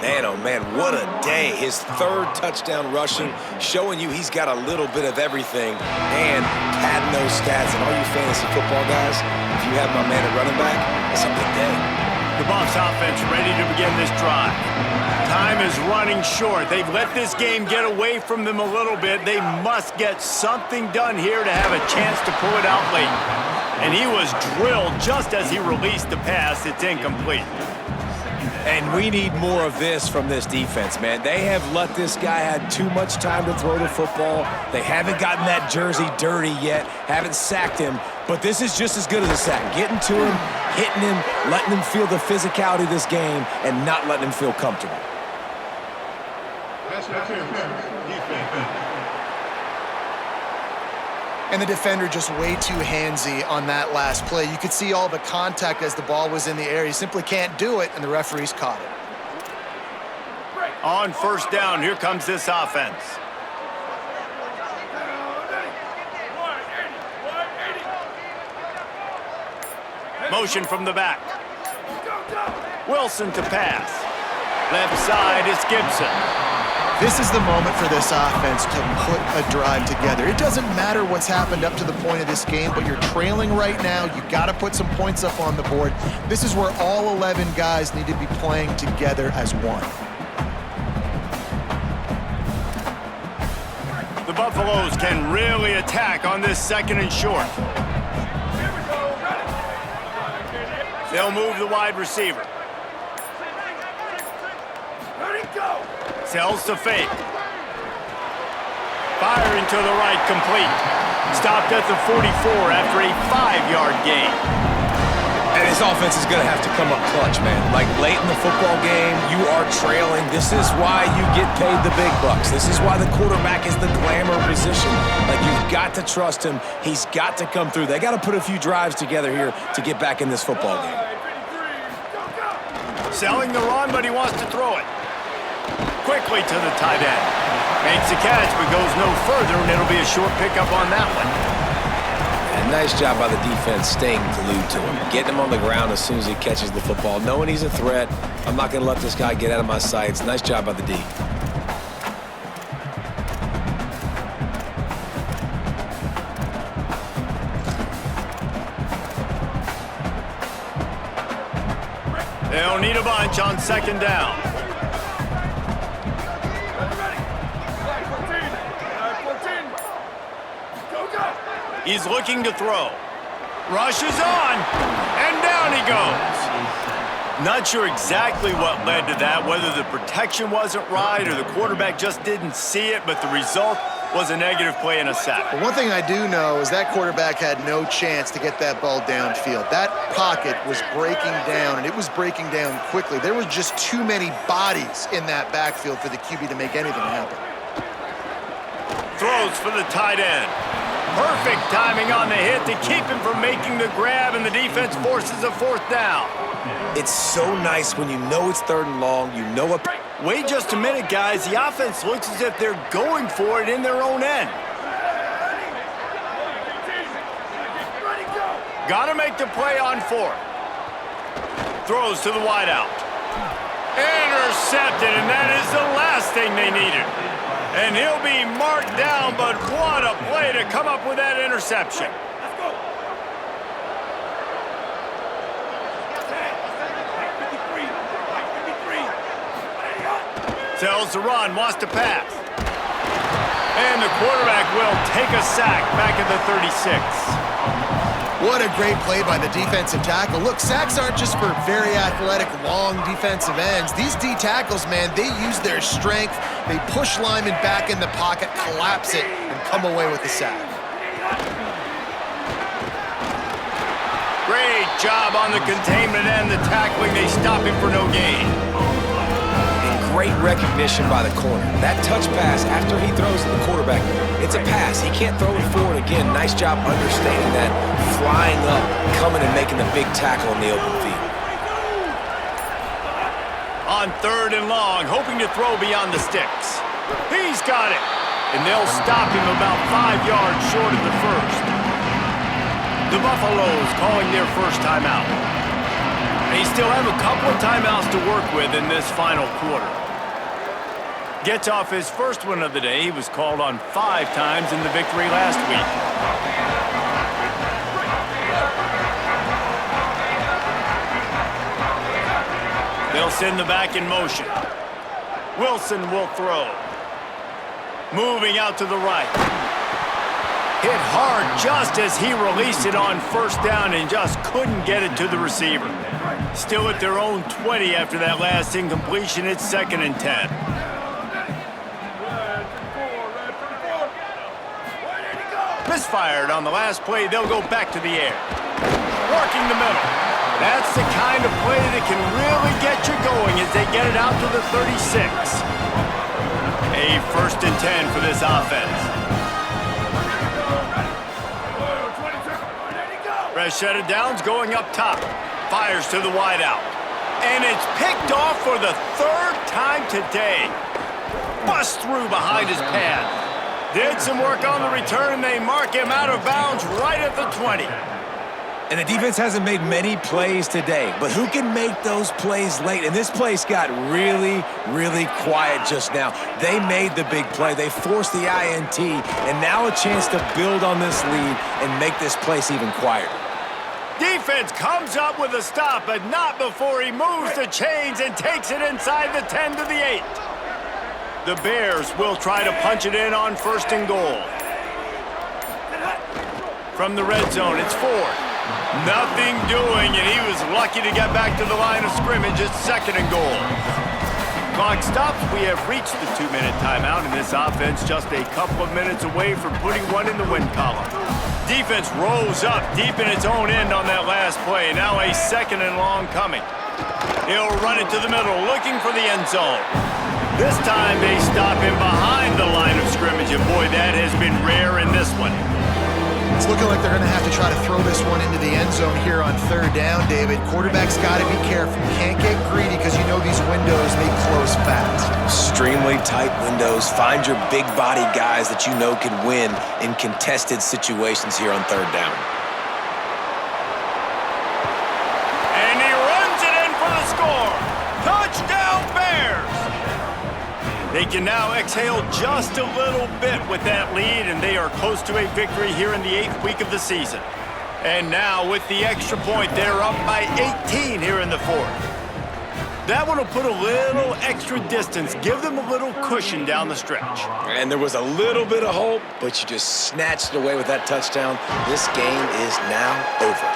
Man, oh man, what a day. His 3rd touchdown rushing, showing you he's got a little bit of everything. And padding those stats. And all you fantasy football guys, if you have my man at running back, it's a big day. The Buffs offense ready to begin this drive. Time is running short. They've let this game get away from them a little bit. They must get something done here to have a chance to pull it out late. And he was drilled just as he released the pass. It's incomplete. And we need more of this from this defense, man. They have let this guy have too much time to throw the football. They haven't gotten that jersey dirty yet, haven't sacked him, but this is just as good as a sack. Getting to him, hitting him, letting him feel the physicality of this game, and not letting him feel comfortable. And the defender just way too handsy on that last play. You could see all the contact as the ball was in the air. He simply can't do it, and the referees caught it. On 1st down, here comes this offense. Motion from the back. Wilson to pass. Left side is Gibson. This is the moment for this offense to put a drive together. It doesn't matter what's happened up to the point of this game, but you're trailing right now. You got to put some points up on the board. This is where all 11 guys need to be playing together as one. The Buffaloes can really attack on this 2nd and short. They'll move the wide receiver. Sells to fake. Firing to the right, complete. Stopped at the 44 after a 5-yard gain. And his offense is going to have to come up clutch, man. Like, late in the football game, you are trailing. This is why you get paid the big bucks. This is why the quarterback is the glamour position. Like, you've got to trust him. He's got to come through. They got to put a few drives together here to get back in this football game. Selling the run, but he wants to throw it. Quickly to the tight end. Makes the catch, but goes no further, and it'll be a short pickup on that one. And nice job by the defense staying glued to him. Getting him on the ground as soon as he catches the football. Knowing he's a threat, I'm not going to let this guy get out of my sights. Nice job by the D. They'll need a bunch on second down. He's looking to throw. Rushes on, and down he goes. Not sure exactly what led to that, whether the protection wasn't right or the quarterback just didn't see it, but the result was a negative play and a sack. But one thing I do know is that quarterback had no chance to get that ball downfield. That pocket was breaking down, and it was breaking down quickly. There was just too many bodies in that backfield for the QB to make anything happen. Throws for the tight end. Perfect timing on the hit to keep him from making the grab, and the defense forces a fourth down. It's so nice when you know it's 3rd and long, you know it. Wait just a minute, guys. The offense looks as if they're going for it in their own end. Got to make the play on 4th. Throws to the wideout. Intercepted, and that is the last thing they needed. And he'll be marked down, but what a play to come up with that interception. Tells to run, wants to pass. And the quarterback will take a sack back at the 36. What a great play by the defensive tackle. Look, sacks aren't just for very athletic, long defensive ends. These D tackles, man, they use their strength. They push linemen back in the pocket, collapse it, and come away with the sack. Great job on the containment and the tackling. They stop him for no gain. Great recognition by the corner. That touch pass after he throws to the quarterback, it's a pass. He can't throw it forward again. Nice job understanding that, flying up, coming and making the big tackle in the open field. On 3rd and long, hoping to throw beyond the sticks. He's got it. And they'll stop him about 5 yards short of the first. The Buffaloes calling their first timeout. They still have a couple of timeouts to work with in this final quarter. Gets off his first one of the day. He was called on 5 times in the victory last week. They'll send the back in motion. Wilson will throw. Moving out to the right. Hit hard just as he released it on 1st down and just couldn't get it to the receiver. Still at their own 20 after that last incompletion. It's 2nd and 10. Misfired on the last play. They'll go back to the air. Working the middle. That's the kind of play that can really get you going as they get it out to the 36. A 1st and 10 for this offense. Rashad Downs going up top. Fires to the wideout. And it's picked off for the 3rd time today. Busts through behind his pad. Did some work on the return. They mark him out of bounds right at the 20. And the defense hasn't made many plays today, but who can make those plays late? And this place got really, really quiet just now. They made the big play. They forced the INT, and now a chance to build on this lead and make this place even quieter. Defense comes up with a stop, but not before he moves the chains and takes it inside the 10 to the 8. The Bears will try to punch it in on 1st and goal. From the red zone, it's Ford. Nothing doing, and he was lucky to get back to the line of scrimmage. It's 2nd and goal. Clock stops. We have reached the 2-minute timeout, and this offense just a couple of minutes away from putting one in the win column. Defense rolls up deep in its own end on that last play. Now a 2nd and long coming. He'll run it to the middle, looking for the end zone. This time they stop him behind the line of scrimmage, and boy, that has been rare in this one. It's looking like they're going to have to try to throw this one into the end zone here on 3rd down, David. Quarterback's got to be careful. Can't get greedy because you know these windows, they close fast. extremely tight windows. Find your big body guys that you know can win in contested situations here on third down. And he runs it in for the score. Touchdown, Bears! They can now exhale just a little bit with that lead, and they are close to a victory here in the 8th week of the season. And now with the extra point, they're up by 18 here in the 4th. That one will put a little extra distance, give them a little cushion down the stretch. And there was a little bit of hope, but you just snatched it away with that touchdown. This game is now over.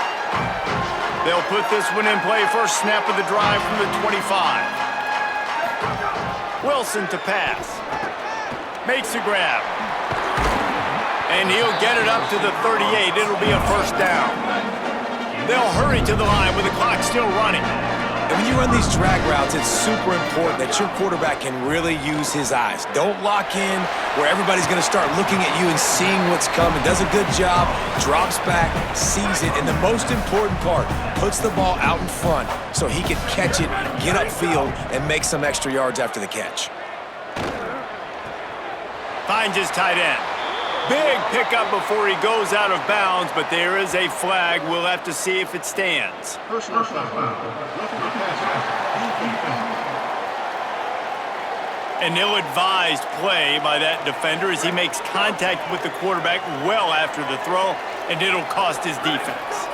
They'll put this one in play. First snap of the drive from the 25. Wilson to pass. Makes a grab. And he'll get it up to the 38. It'll be a first down. They'll hurry to the line with the clock still running. And when you run these drag routes, it's super important that your quarterback can really use his eyes. Don't lock in where everybody's going to start looking at you and seeing what's coming. Does a good job, drops back, sees it, and the most important part, puts the ball out in front so he can catch it, get upfield, and make some extra yards after the catch. Finds his tight end. Big pickup before he goes out of bounds, but there is a flag. We'll have to see if it stands. Personal foul. An ill-advised play by that defender as he makes contact with the quarterback well after the throw, and it'll cost his defense.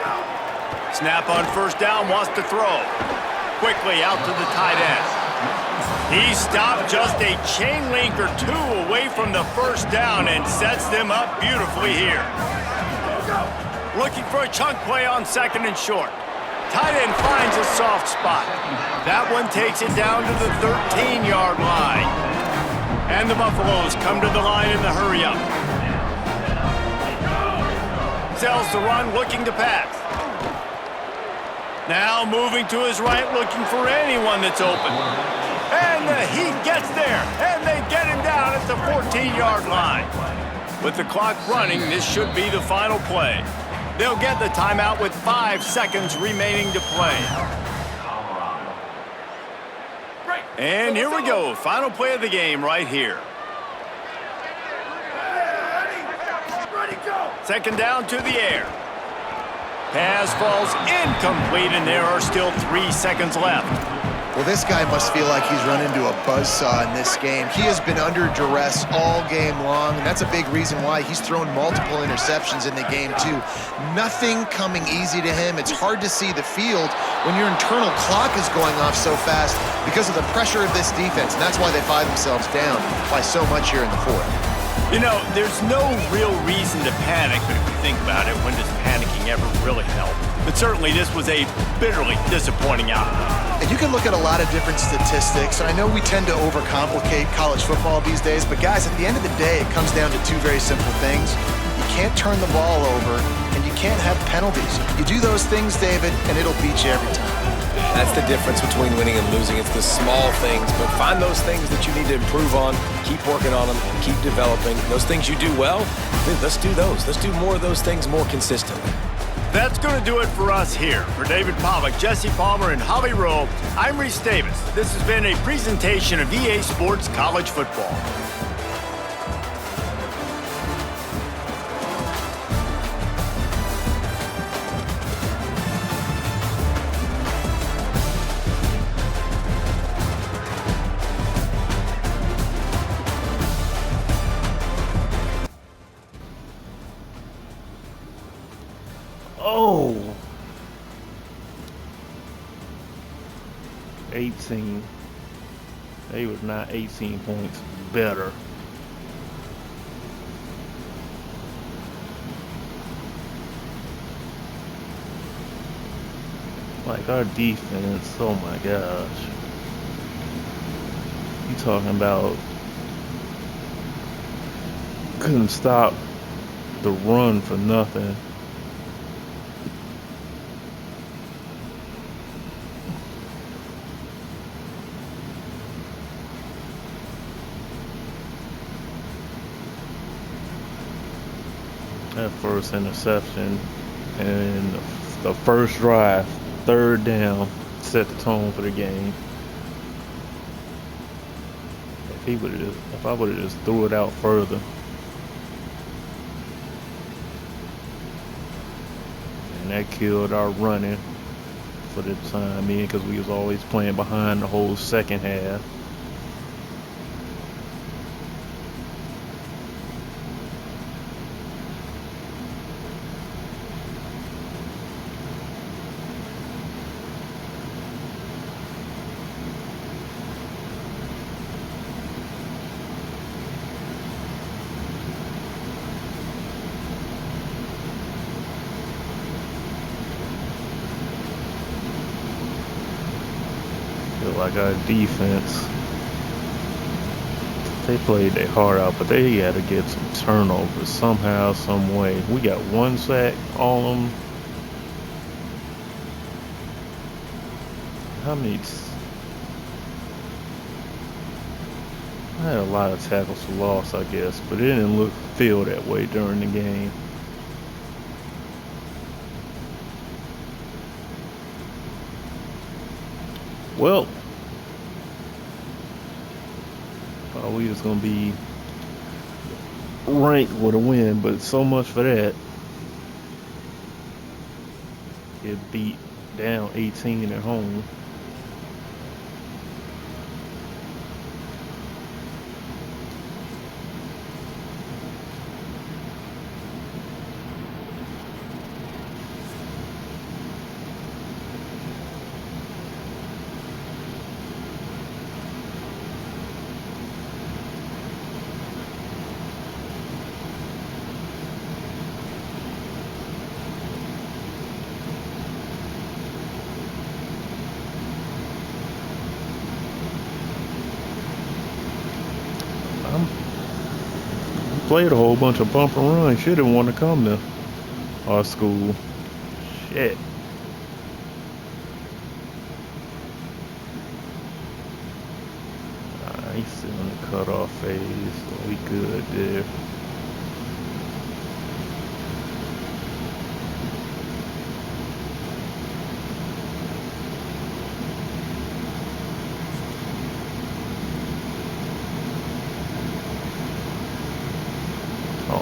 Snap on first down, wants to throw. Quickly out to the tight end. He stopped just a chain link or two away from the first down and sets them up beautifully here. Looking for a chunk play on second and short. Tight end finds a soft spot. That one takes it down to the 13-yard line. And the Buffaloes come to the line in the hurry up. Sells the run, looking to pass. Now moving to his right, looking for anyone that's open. And the Heat gets there, and they get him down at the 14-yard line. With the clock running, this should be the final play. They'll get the timeout with 5 seconds remaining to play. And here we go, final play of the game right here. Second down to the air. Pass falls incomplete, and there are still 3 seconds left. Well, this guy must feel like he's run into a buzzsaw in this game. He has been under duress all game long, and that's a big reason why he's thrown multiple interceptions in the game, too. Nothing coming easy to him. It's hard to see the field when your internal clock is going off so fast because of the pressure of this defense, and that's why they find themselves down by so much here in the 4th. You know, there's no real reason to panic, but if you think about it, when does panicking ever really help? But certainly this was a bitterly disappointing outcome. And you can look at a lot of different statistics, and I know we tend to overcomplicate college football these days, but guys, at the end of the day, it comes down to 2 very simple things. You can't turn the ball over, and you can't have penalties. You do those things, David, and it'll beat you every time. That's the difference between winning and losing. It's the small things, but find those things that you need to improve on, keep working on them, keep developing. Those things you do well, let's do those. Let's do more of those things more consistently. That's going to do it for us here. For David Pollack, Jesse Palmer, and Holly Rowe, I'm Reese Davis. This has been a presentation of EA Sports College Football. Oh! 18. They was not 18 points better. Like our defense, oh my gosh. You talking about couldn't stop the run for nothing. That first interception and the first drive, third down, set the tone for the game. If I would have just threw it out further. And that killed our running for the time being because we was always playing behind the whole second half. Like our defense, they played their heart out, but they had to get some turnovers somehow, some way. We got 1 sack, all of them. How many? I had a lot of tackles for loss, I guess, but it didn't feel that way during the game. Well, we was gonna be ranked with a win, but so much for that. Get beat down 18 at home. Played a whole bunch of bump and run. Should have wanted to come to our school. Shit. He's still in the cutoff phase, so we good there.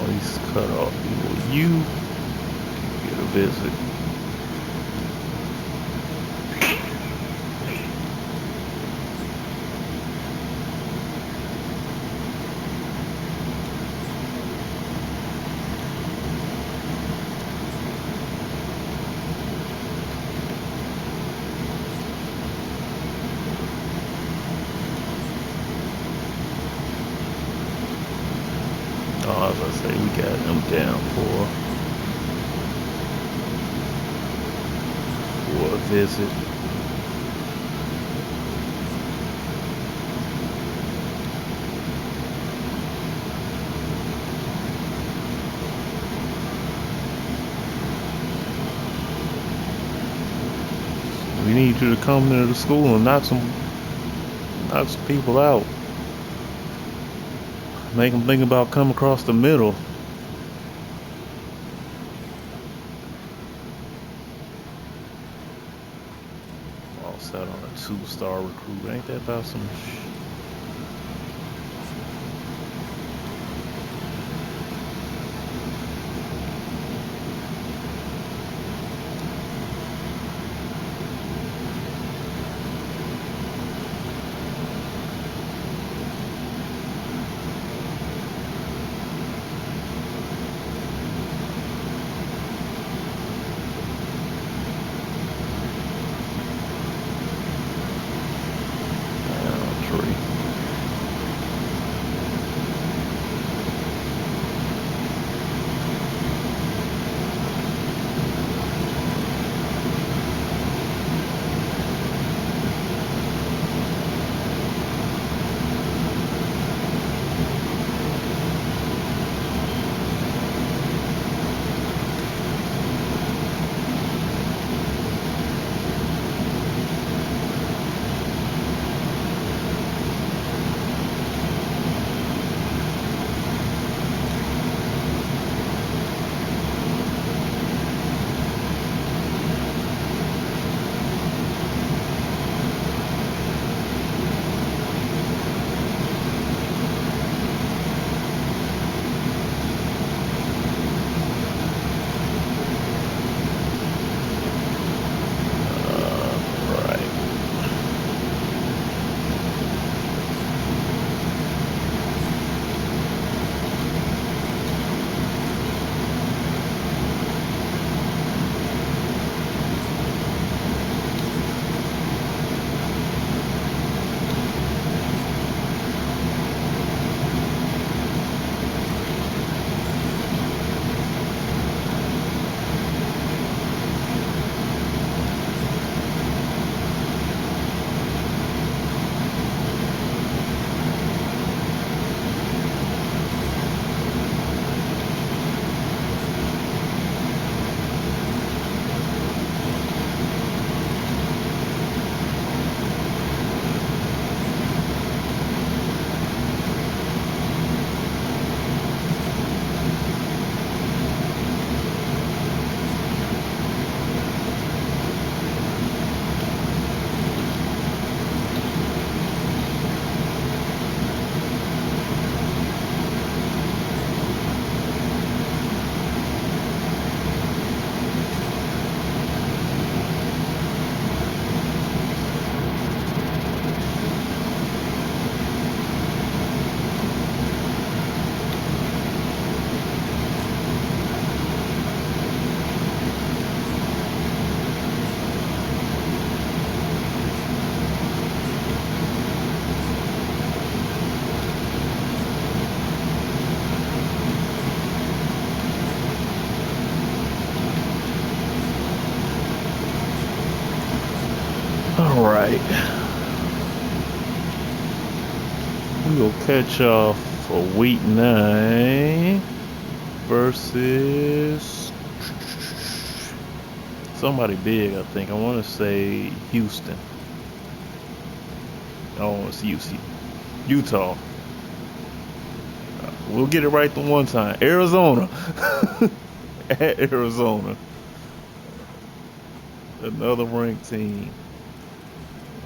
He's cut off. You get a visit. As I say, we got them down for a visit. We need you to come into the school and knock some people out. Make them think about coming across the middle. All set on a 2-star recruit. Ain't that about some We'll catch y'all for week 9 versus somebody big, I think. I want to say Houston. Oh, it's Utah. We'll get it right the one time. Arizona. At Arizona. Another ranked team.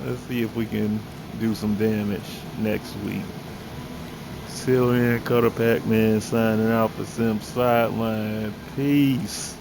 Let's see if we can do some damage next week. Till then, Cutter Pac-Man signing out for Sim Sideline. Peace.